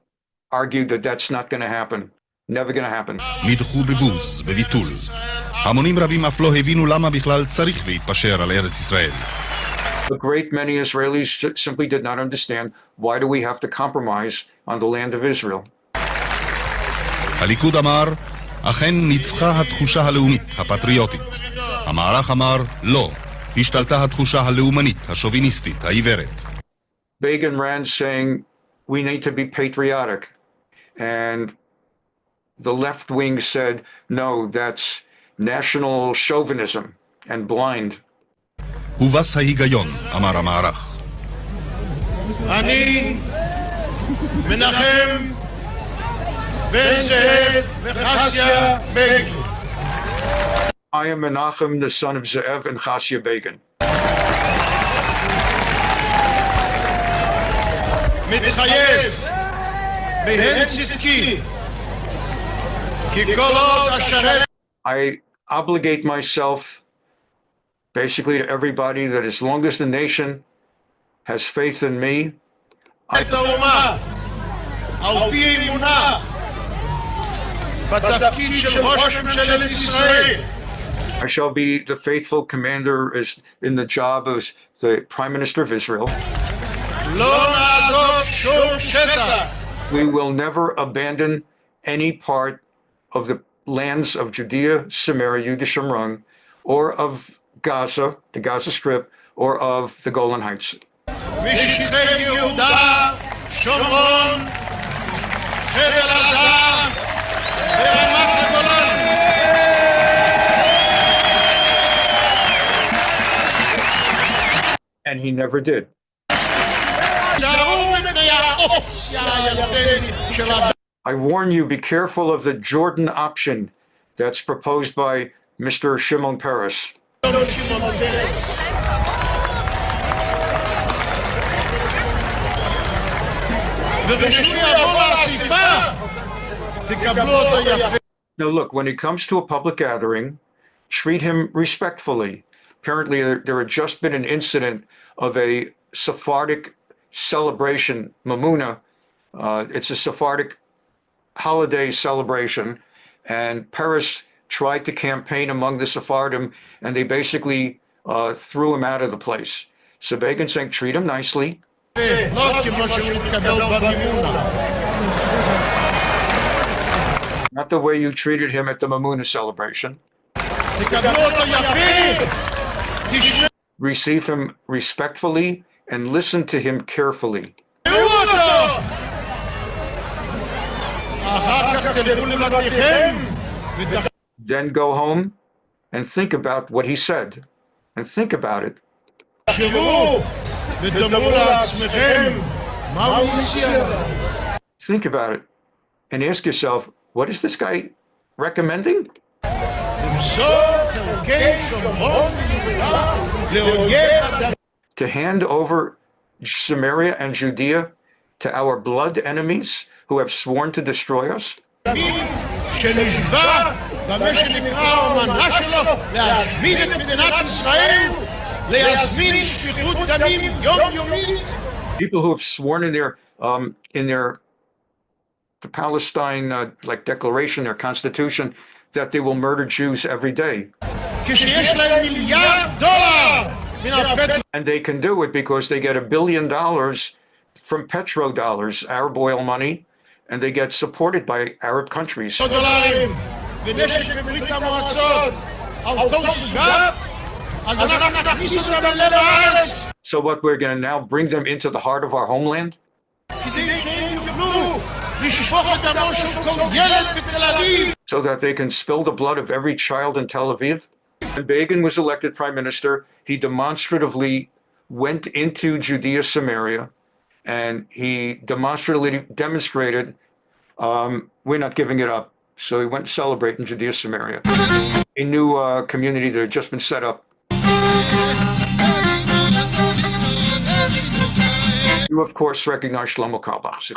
argued that that's not going to happen. Never going to happen. נדחו בבוז, בביטול. המונים רבים אף לא הבינו למה בכלל צריך להתפשר על ארץ ישראל. A great many Israelis simply did not understand, why do we have to compromise on the land of Israel? הליכוד אמר, אכן ניצחה התחושה הלאומית, הפטריוטית. המערך אמר, לא, השתלטה התחושה הלאומנית, השוביניסטית, העיוורת. Begin ran saying, we need to be patriotic. And the left wing said, no, that's national chauvinism and blind. הובס ההיגיון, אמר המערך. אני, מנחם, בן זאב וחסיה בגין. I am Menachem, the son of Ze'ev and Chasya Begin. מתחייב, בהן צדקי, כי כל עוד אשרת... I obligate myself basically to everybody that as long as the nation has faith in me, את האומה, על פי אמונה, בתפקיד של ראש ממשלת ישראל. I shall be the faithful commander as in the job as the Prime Minister of Israel. לא נעזוב שום שטח. We will never abandon any part of the lands of Judea, Samaria, Shomron, or of Gaza, the Gaza Strip, or of the Golan Heights. משטחי יהודה, שומרון, חבל עזה, ורמת הגולן. And he never did. I warn you, be careful of the Jordan option that's proposed by Mr. Shimon Peres. Now look, when it comes to a public gathering, treat him respectfully. Apparently there had just been an incident of a Sephardic celebration, Mamuna. It's a Sephardic holiday celebration, and Peres tried to campaign among the Sephardim, and they basically threw him out of the place. So Begin saying, treat him nicely. Not the way you treated him at the Mamuna celebration. Receive him respectfully and listen to him carefully. Then go home and think about what he said. And think about it. Think about it and ask yourself, what is this guy recommending? To hand over Samaria and Judea to our blood enemies who have sworn to destroy us? People who have sworn in their the Palestine like declaration, their constitution, that they will murder Jews every day. And they can do it because they get $1 billion from petrodollars, Arab oil money, and they get supported by Arab countries. So what, we're going to now bring them into the heart of our homeland? So that they can spill the blood of every child in Tel Aviv? When Begin was elected prime minister, he demonstratively went into Judea, Samaria, and he demonstratively demonstrated, we're not giving it up. So he went to celebrate in Judea, Samaria, a new community that had just been set up. You, of course, recognize Shlomo Carlebach.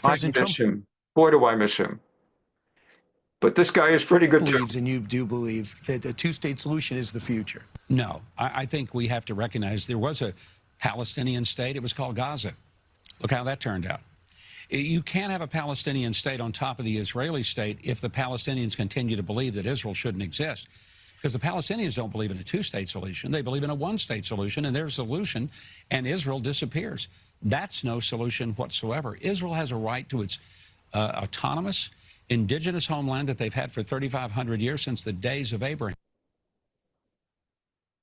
I miss him. Boy, do I miss him. But this guy is pretty good too. And you do believe that the two-state solution is the future? No, I think we have to recognize there was a Palestinian state. It was called Gaza. Look how that turned out. You can't have a Palestinian state on top of the Israeli state if the Palestinians continue to believe that Israel shouldn't exist. Because the Palestinians don't believe in a two-state solution. They believe in a one-state solution, and their solution, and Israel disappears. That's no solution whatsoever. Israel has a right to its autonomous, indigenous homeland that they've had for 3,500 years since the days of Abraham.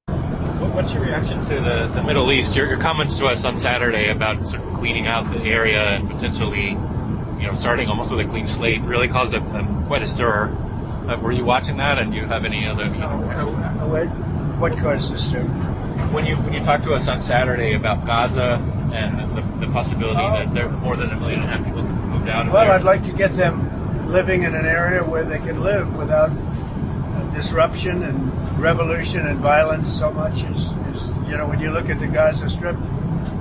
What's your reaction to the Middle East? Your comments to us on Saturday about sort of cleaning out the area and potentially, starting almost with a clean slate really caused quite a stir. Were you watching that, and do you have any other? What caused the stir? When you talked to us on Saturday about Gaza and the possibility that there more than 1.5 million people could be moved out of there. I'd like to get them living in an area where they can live without disruption and revolution and violence so much as when you look at the Gaza Strip,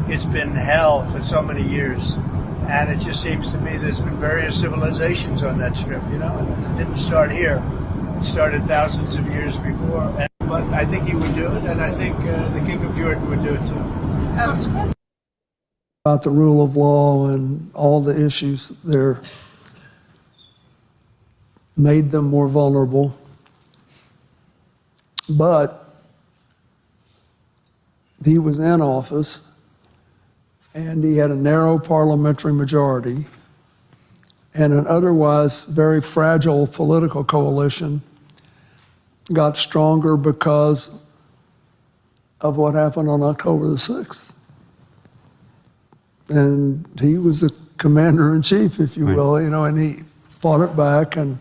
it's been hell for so many years. And it just seems to me there's been various civilizations on that strip, and it didn't start here. It started thousands of years before. But I think he would do it, and I think the King of Jordan would do it too. About the rule of law and all the issues there made them more vulnerable. But he was in office, and he had a narrow parliamentary majority and an otherwise very fragile political coalition got stronger because of what happened on October the 6th. And he was the commander-in-chief, if you will, and he fought it back. And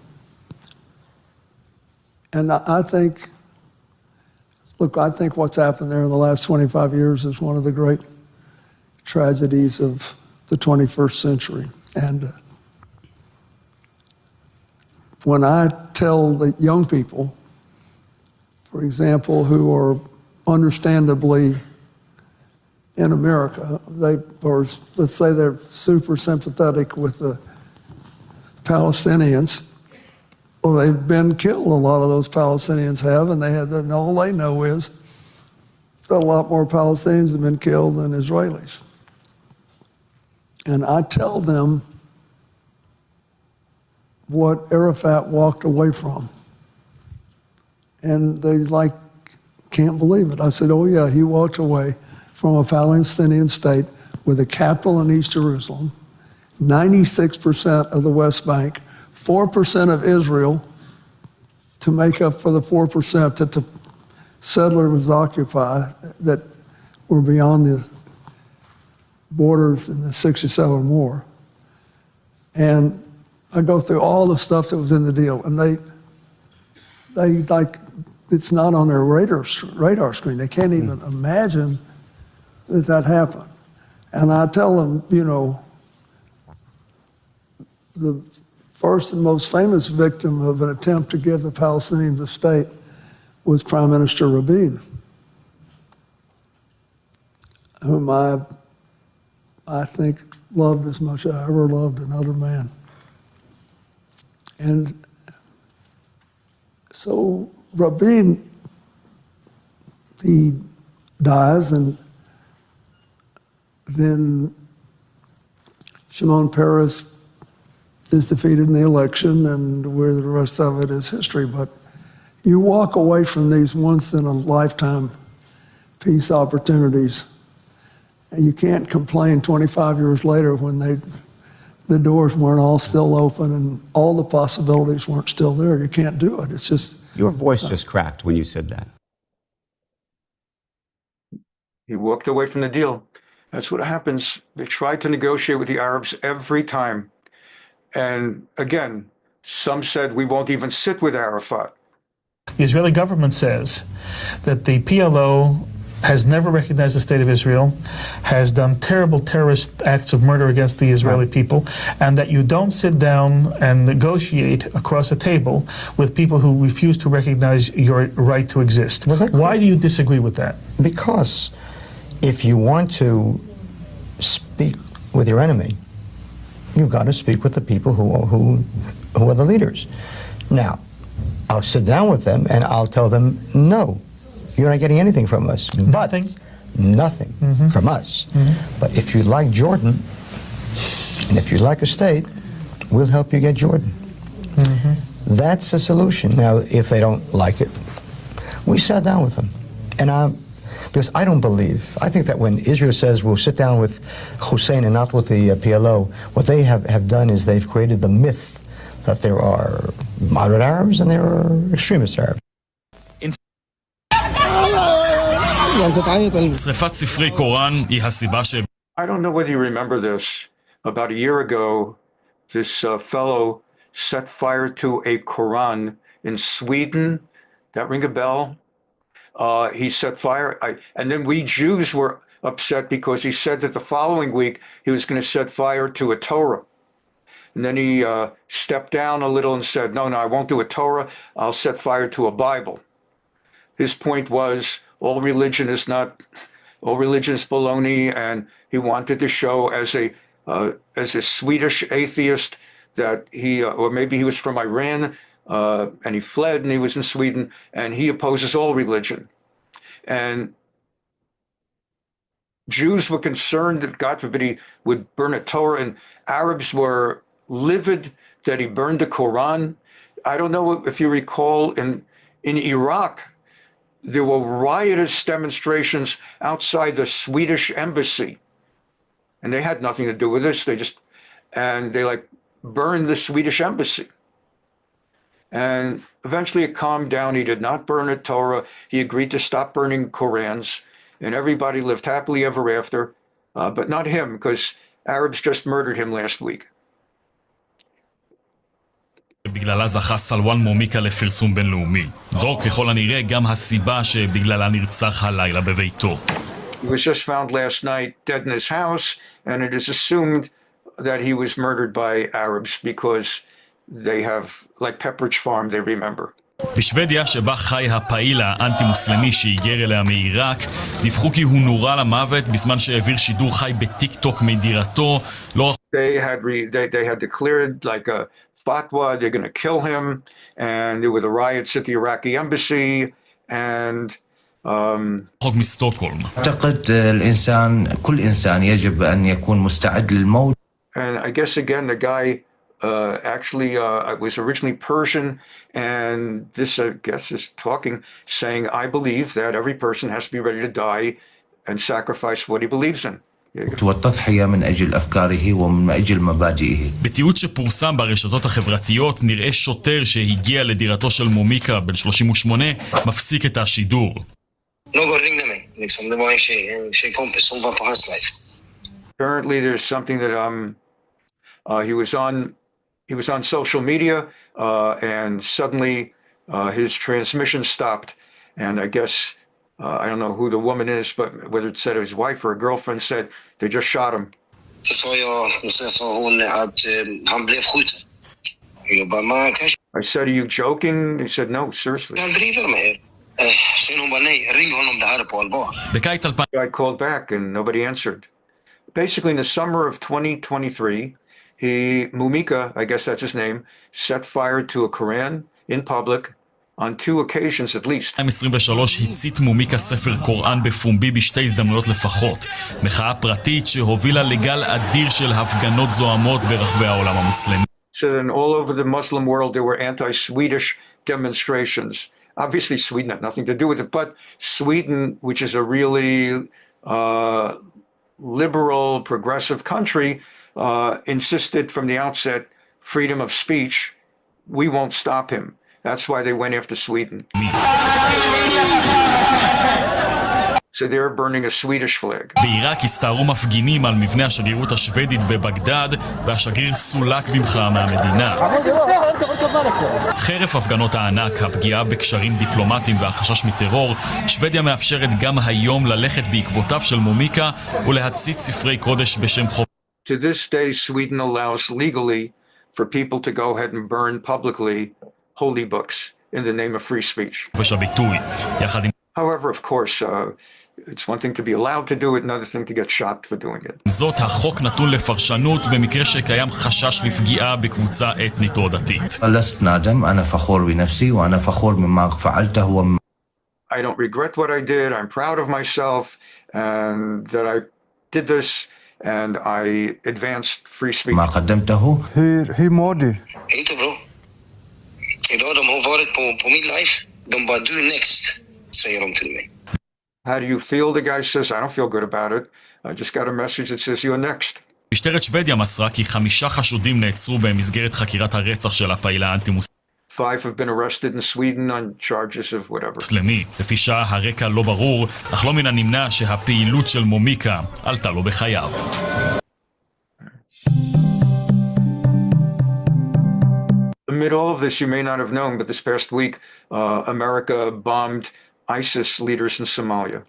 I think, I think what's happened there in the last 25 years is one of the great tragedies of the 21st century. And when I tell the young people, for example, who are understandably in America, let's say they're super sympathetic with the Palestinians. Well, they've been killed, a lot of those Palestinians have, and all they know is that a lot more Palestinians have been killed than Israelis. And I tell them what Arafat walked away from. And they can't believe it. I said, oh yeah, he walked away from a Palestinian state with a capital in East Jerusalem, 96% of the West Bank, 4% of Israel to make up for the 4% that the settlers occupied that were beyond the borders in the 67 war. And I go through all the stuff that was in the deal, and they it's not on their radar screen. They can't even imagine that happened. And I tell them, the first and most famous victim of an attempt to give the Palestinians a state was Prime Minister Begin, whom I think loved as much as I ever loved another man. And so Begin, he dies, and then Shimon Peres is defeated in the election, and where the rest of it is history. But you walk away from these once-in-a-lifetime peace opportunities, and you can't complain 25 years later when the doors weren't all still open and all the possibilities weren't still there. You can't do it. It's just... Your voice just cracked when you said that. He walked away from the deal. That's what happens. They tried to negotiate with the Arabs every time. And again, some said we won't even sit with Arafat. The Israeli government says that the PLO has never recognized the state of Israel, has done terrible terrorist acts of murder against the Israeli people, and that you don't sit down and negotiate across a table with people who refuse to recognize your right to exist. Why do you disagree with that? Because if you want to speak with your enemy, you've got to speak with the people who are the leaders. Now, I'll sit down with them and I'll tell them, no, you're not getting anything from us. Nothing? Nothing from us. But if you like Jordan, and if you like a state, we'll help you get Jordan. That's a solution. Now, if they don't like it, we sat down with them. And because I don't believe, I think that when Israel says we'll sit down with Hussein and not with the PLO, what they have done is they've created the myth that there are moderate Arabs and there are extremist Arabs. שריפת ספרי קוראן היא הסיבה ש... I don't know whether you remember this. About a year ago, this fellow set fire to a Quran in Sweden. That ring a bell? He set fire. And then we Jews were upset because he said that the following week he was going to set fire to a Torah. And then he stepped down a little and said, no, I won't do a Torah. I'll set fire to a Bible. His point was all religion is baloney, and he wanted to show as a Swedish atheist that he, or maybe he was from Iran, and he fled and he was in Sweden, and he opposes all religion. And Jews were concerned that, God forbid, he would burn a Torah, and Arabs were livid that he burned the Quran. I don't know if you recall, in Iraq, there were riotous demonstrations outside the Swedish embassy. And they had nothing to do with this. They burned the Swedish embassy. And eventually it calmed down. He did not burn a Torah. He agreed to stop burning Qurans. And everybody lived happily ever after. But not him, because Arabs just murdered him last week. בגללה זכה סלואן מומיקה לפרסום בינלאומי. זו ככל הנראה גם הסיבה שבגללה נרצח הלילה בביתו. He was just found last night dead in his house, and it is assumed that he was murdered by Arabs because they have, like Pepperidge Farm, they remember. בשוודיה שבה חי הפעיל האנטי-מוסלמי שהיגר אליה מעיראק, דיווחו כי הוא נורה למוות בזמן שהעביר שידור חי בטיק טוק מדירתו. They had declared like a fatwa, they're going to kill him, and there were the riots at the Iraqi embassy, and חוק מסטוקהולם. أعتقد الإنسان كل إنسان يجب أن يكون مستعد للموت. And I guess again the guy actually was originally Persian, and this I guess is saying I believe that every person has to be ready to die and sacrifice what he believes in. والتضحية من أجل أفكاره ومن أجل مبادئه. בתיעוד שפורסם ברשתות החברתיות נראה שוטר שהגיע לדירתו של מומיקה בן 38 מפסיק את השידור. Apparently there's something that he was on social media and suddenly his transmission stopped, and I guess I don't know who the woman is, but whether it said his wife or a girlfriend said they just shot him. I said, are you joking? He said, no, seriously. I called back and nobody answered. Basically, in the summer of 2023, Mumika, I guess that's his name, set fire to a Quran in public on 2 occasions at least. 2023 הצית מומיקה ספר קוראן בפומבי בשתי הזדמנויות לפחות. מחאה פרטית שהובילה לגל אדיר של הפגנות זוהמות ברחבי העולם המוסלמי. So then all over the Muslim world there were anti-Swedish demonstrations. Obviously Sweden had nothing to do with it, but Sweden, which is a really liberal, progressive country, insisted from the outset freedom of speech. We won't stop him. That's why they went after Sweden. So they were burning a Swedish flag. בעיראק הסתערו מפגינים על מבנה השגרירות השוודית בבגדד, והשגריר סולק במחאה מהמדינה. חרף הפגנות הענק, הפגיעה בקשרים דיפלומטיים והחשש מטרור, שוודיה מאפשרת גם היום ללכת בעקבותיו של מומיקה ולהצית ספרי קודש בשם חופש. To this day, Sweden allows legally for people to go ahead and burn publicly holy books in the name of free speech. However, of course, it's one thing to be allowed to do it, another thing to get shot for doing it. זאת, החוק נתון לפרשנות במקרה שקיים חשש לפגיעה בקבוצה אתנית או דתית. لست نادم أنا فخور بنفسي وأنا فخور مما فعلته. I don't regret what I did. I'm proud of myself and that I did this and I advanced free speech. ما قدمته. Hur mår du? Inte bra. Idag de har varit på min life. De bara du next, säger de till mig. How do you feel? The guy says, I don't feel good about it. I just got a message that says you're next. משטרת שוודיה מסרה כי 5 חשודים נעצרו במסגרת חקירת הרצח של הפעילה האנטי-מוסלמית. 5 have been arrested in Sweden on charges of whatever. מוסלמי. לפי שעה הרקע לא ברור, אך לא מן הנמנע שהפעילות של מומיקה עלתה לו בחייו. Amid all of this, you may not have known, but this past week, America bombed ISIS leaders in Somalia.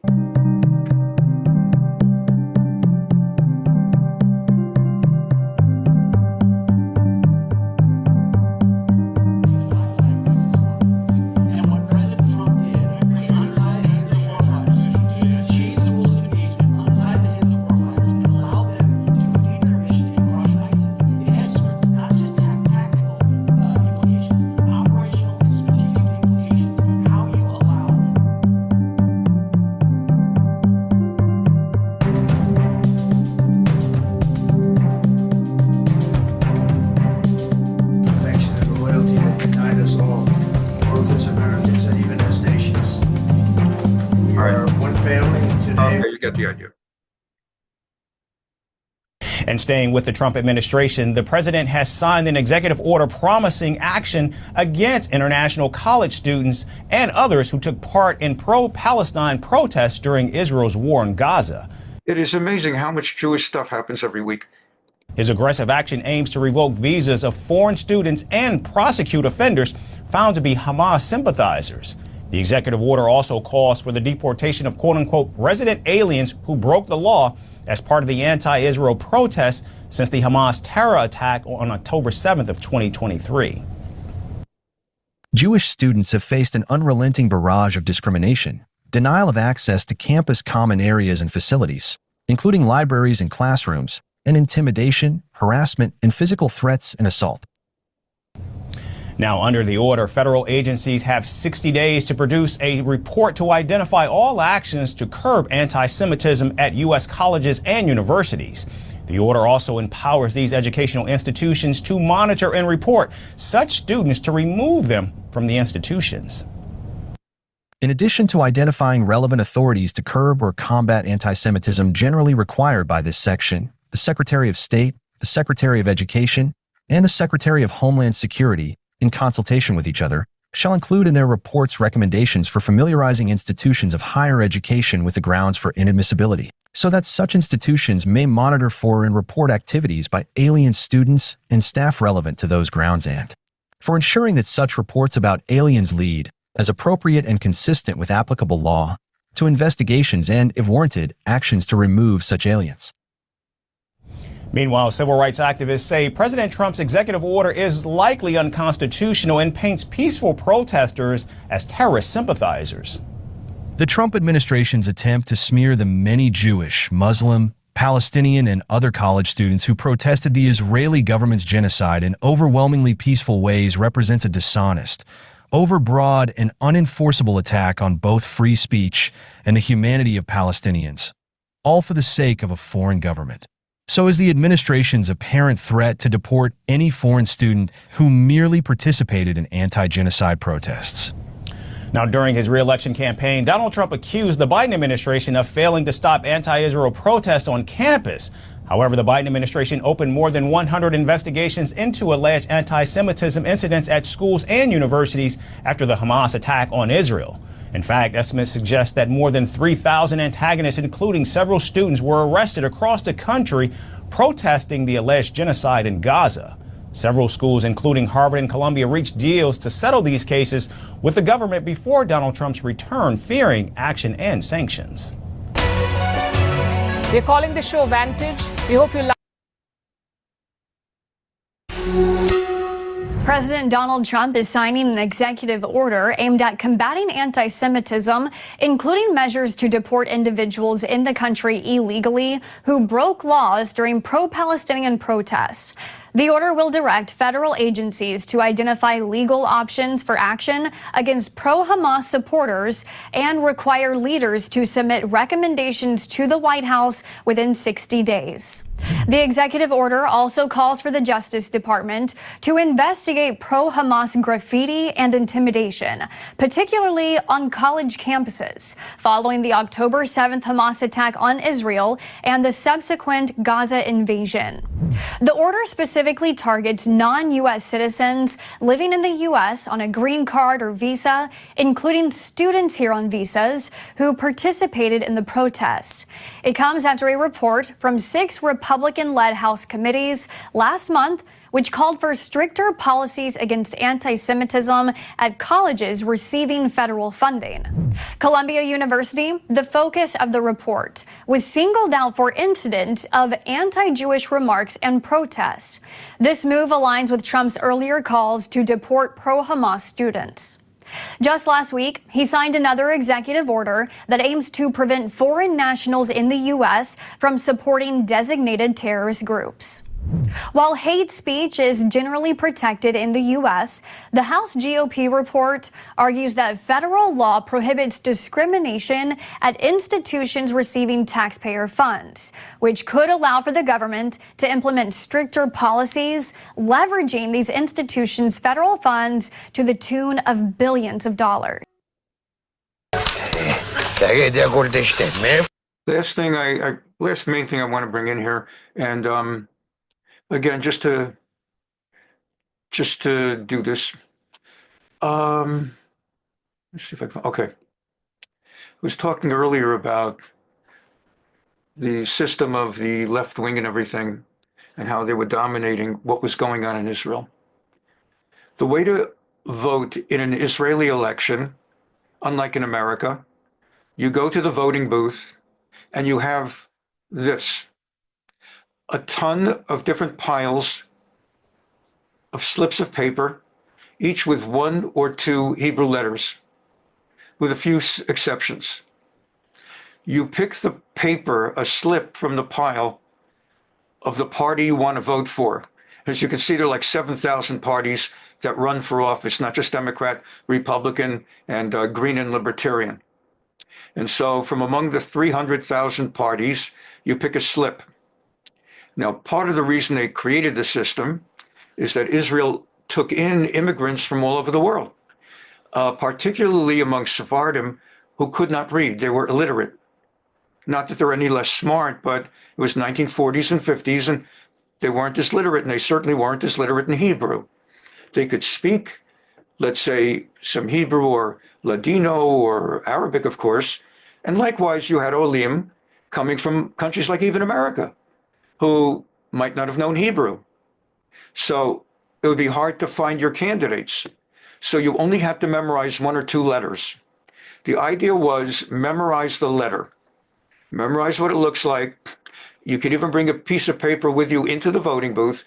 And staying with the Trump administration, the president has signed an executive order promising action against international college students and others who took part in pro-Palestine protests during Israel's war in Gaza. It is amazing how much Jewish stuff happens every week. His aggressive action aims to revoke visas of foreign students and prosecute offenders found to be Hamas sympathizers. The executive order also calls for the deportation of quote-unquote resident aliens who broke the law as part of the anti-Israel protests since the Hamas terror attack on October 7th of 2023. Jewish students have faced an unrelenting barrage of discrimination, denial of access to campus common areas and facilities, including libraries and classrooms, and intimidation, harassment, and physical threats and assault. Now, under the order, federal agencies have 60 days to produce a report to identify all actions to curb anti-Semitism at U.S. colleges and universities. The order also empowers these educational institutions to monitor and report such students to remove them from the institutions. In addition to identifying relevant authorities to curb or combat anti-Semitism generally required by this section, the Secretary of State, the Secretary of Education, and the Secretary of Homeland Security, in consultation with each other, shall include in their reports recommendations for familiarizing institutions of higher education with the grounds for inadmissibility, so that such institutions may monitor for and report activities by alien students and staff relevant to those grounds, and for ensuring that such reports about aliens lead, as appropriate and consistent with applicable law, to investigations and, if warranted, actions to remove such aliens. Meanwhile, civil rights activists say President Trump's executive order is likely unconstitutional and paints peaceful protesters as terrorist sympathizers. The Trump administration's attempt to smear the many Jewish, Muslim, Palestinian, and other college students who protested the Israeli government's genocide in overwhelmingly peaceful ways represents a dishonest, overbroad, and unenforceable attack on both free speech and the humanity of Palestinians, all for the sake of a foreign government. So is the administration's apparent threat to deport any foreign student who merely participated in anti-genocide protests. Now, during his re-election campaign, Donald Trump accused the Biden administration of failing to stop anti-Israel protests on campus. However, the Biden administration opened more than 100 investigations into alleged anti-Semitism incidents at schools and universities after the Hamas attack on Israel. In fact, estimates suggest that more than 3,000 antagonists, including several students, were arrested across the country protesting the alleged genocide in Gaza. Several schools, including Harvard and Columbia, reached deals to settle these cases with the government before Donald Trump's return, fearing action and sanctions. We're calling the show Vantage. We hope you like. President Donald Trump is signing an executive order aimed at combating anti-Semitism, including measures to deport individuals in the country illegally who broke laws during pro-Palestinian protests. The order will direct federal agencies to identify legal options for action against pro-Hamas supporters and require leaders to submit recommendations to the White House within 60 days. The executive order also calls for the Justice Department to investigate pro-Hamas graffiti and intimidation, particularly on college campuses, following the October 7th Hamas attack on Israel and the subsequent Gaza invasion. The order specifically targets non-U.S. citizens living in the U.S. on a green card or visa, including students here on visas who participated in the protest. It comes after a report from 6 Republican-led House committees last month, which called for stricter policies against anti-Semitism at colleges receiving federal funding. Columbia University, the focus of the report, was singled out for incidents of anti-Jewish remarks and protest. This move aligns with Trump's earlier calls to deport pro-Hamas students. Just last week, he signed another executive order that aims to prevent foreign nationals in the U.S. from supporting designated terrorist groups. While hate speech is generally protected in the U.S., the House GOP report argues that federal law prohibits discrimination at institutions receiving taxpayer funds, which could allow for the government to implement stricter policies, leveraging these institutions' federal funds to the tune of billions of dollars. Last main thing I want to bring in here, and again, just to do this. Let's see if I can. Okay, I was talking earlier about the system of the left wing and everything, and how they were dominating what was going on in Israel. The way to vote in an Israeli election, unlike in America, you go to the voting booth, and you have this. A ton of different piles of slips of paper, each with 1 or 2 Hebrew letters, with a few exceptions. You pick the paper, a slip from the pile of the party you want to vote for. As you can see, there are like 7,000 parties that run for office, not just Democrat, Republican, and Green and Libertarian. And so from among the 300,000 parties, you pick a slip. Now, part of the reason they created the system is that Israel took in immigrants from all over the world, particularly among Sephardim who could not read. They were illiterate. Not that they're any less smart, but it was 1940s and 50s, and they weren't as literate, and they certainly weren't as literate in Hebrew. They could speak, let's say, some Hebrew or Ladino or Arabic, of course, and likewise you had Olim coming from countries like even America, who might not have known Hebrew. So it would be hard to find your candidates. So you only have to memorize 1 or 2 letters. The idea was memorize the letter. Memorize what it looks like. You can even bring a piece of paper with you into the voting booth,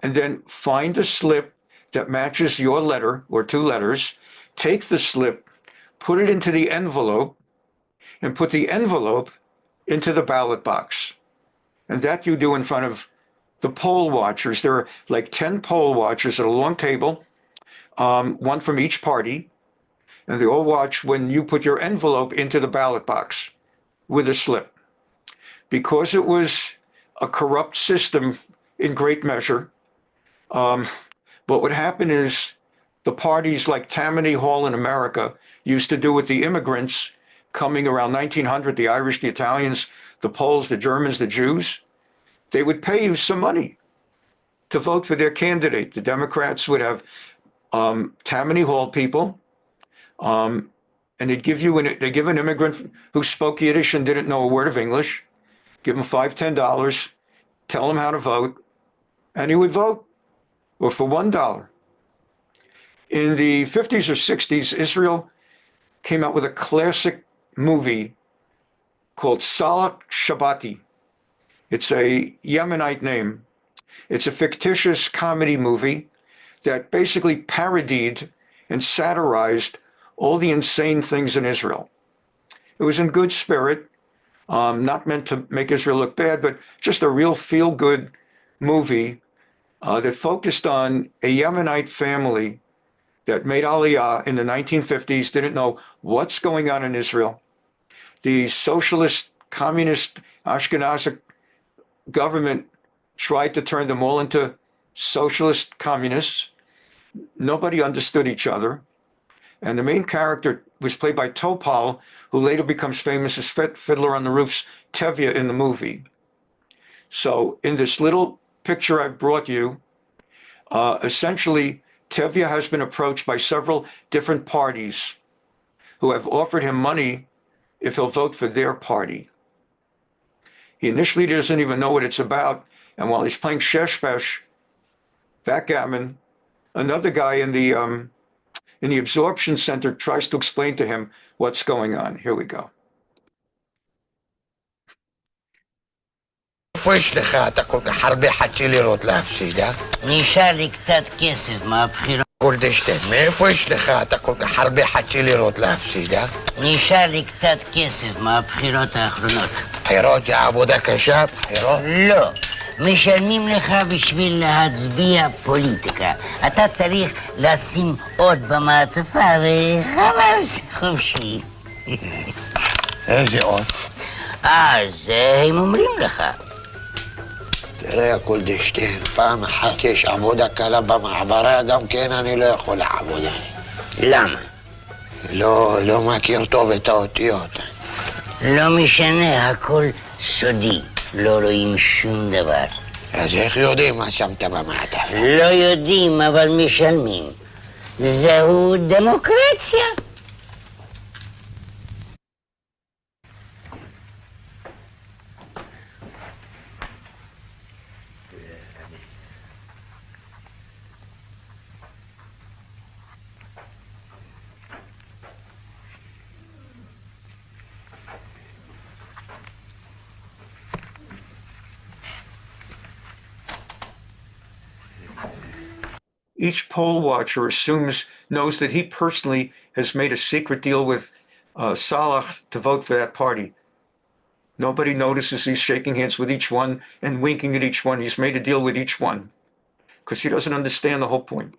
and then find a slip that matches your letter or 2 letters. Take the slip, put it into the envelope, and put the envelope into the ballot box. And that you do in front of the poll watchers. There are like 10 poll watchers at a long table, 1 from each party, and they all watch when you put your envelope into the ballot box with a slip. Because it was a corrupt system in great measure, what would happen is the parties like Tammany Hall in America used to do with the immigrants coming around 1900, the Irish, the Italians, the Poles, the Germans, the Jews. They would pay you some money to vote for their candidate. The Democrats would have Tammany Hall people, and they give an immigrant who spoke Yiddish and didn't know a word of English, give him $5, $10, tell him how to vote, and he would vote, or for $1. In the 50s or 60s, Israel came out with a classic movie called Sallah Shabati. It's a Yemenite name. It's a fictitious comedy movie that basically parodied and satirized all the insane things in Israel. It was in good spirit, not meant to make Israel look bad, but just a real feel-good movie that focused on a Yemenite family that made Aliyah in the 1950s, didn't know what's going on in Israel. The socialist, communist, Ashkenazi government tried to turn them all into socialist communists. Nobody understood each other. And the main character was played by Topal, who later becomes famous as Fiddler on the Roof's Tevye in the movie. So in this little picture I've brought you, essentially, Tevye has been approached by several different parties who have offered him money if he'll vote for their party. He initially doesn't even know what it's about, and while he's playing sheshbesh, backgammon, another guy in the absorption center tries to explain to him what's going on. Here we go. איפה יש לך? אתה כל כך הרבה חצי לירות להפסיד, אה? נשאר לי קצת כסף מהבחירות. גולדשטיין, מאיפה יש לך? אתה כל כך הרבה חצי לירות להפסיד, אה? נשאר לי קצת כסף מהבחירות האחרונות. בחירות זה עבודה קשה? בחירות? לא. משלמים לך בשביל להצביע פוליטיקה. אתה צריך לשים עוד במעטפה וחלאס חופשי. איזה עוד? אז הם אומרים לך. תראה, גולדשטיין, פעם אחת יש עבודה קלה במעברה, גם כן אני לא יכול לעבוד. למה? לא מכיר טוב את האותיות. לא משנה, הכל סודי. לא רואים שום דבר. אז איך יודעים מה שמת במעטפה? לא יודעים, אבל משלמים. זהו דמוקרטיה. Each poll watcher knows that he personally has made a secret deal with Sallah to vote for that party. Nobody notices he's shaking hands with each one and winking at each one. He's made a deal with each one because he doesn't understand the whole point.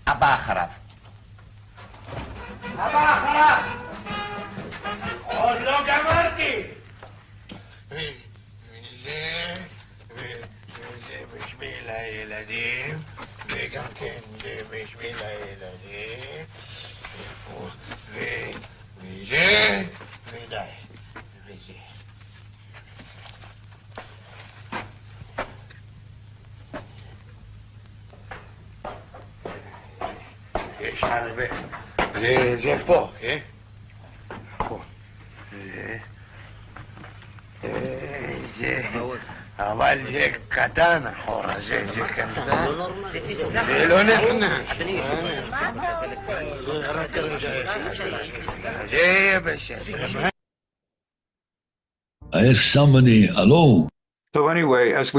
הבא אחריו. הבא אחריו! עוד לא גמרתי! וזה בשביל הילדים, וגם כן זה בשביל הילדים, וזה, ודי, וזה. יש הרבה. זה פה, כן? פה. זה... אבל זה קטן אחורה, זה קטן. זה לא נכנס. זה יהיה בסדר. Somebody, hello? So anyway, as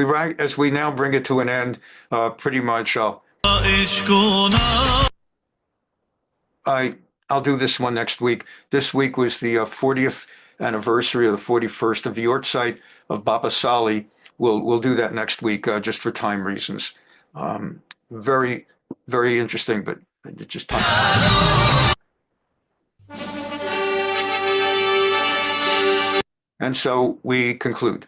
we now bring it to an end, pretty much, I'll do this one next week. This week was the 40th anniversary, or the 41st of the Yortzeit of Baba Sali. We'll do that next week, just for time reasons. Very, very interesting, but just time. And so we conclude.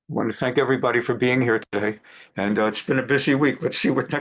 I want to thank everybody for being here today. And it's been a busy week. Let's see what next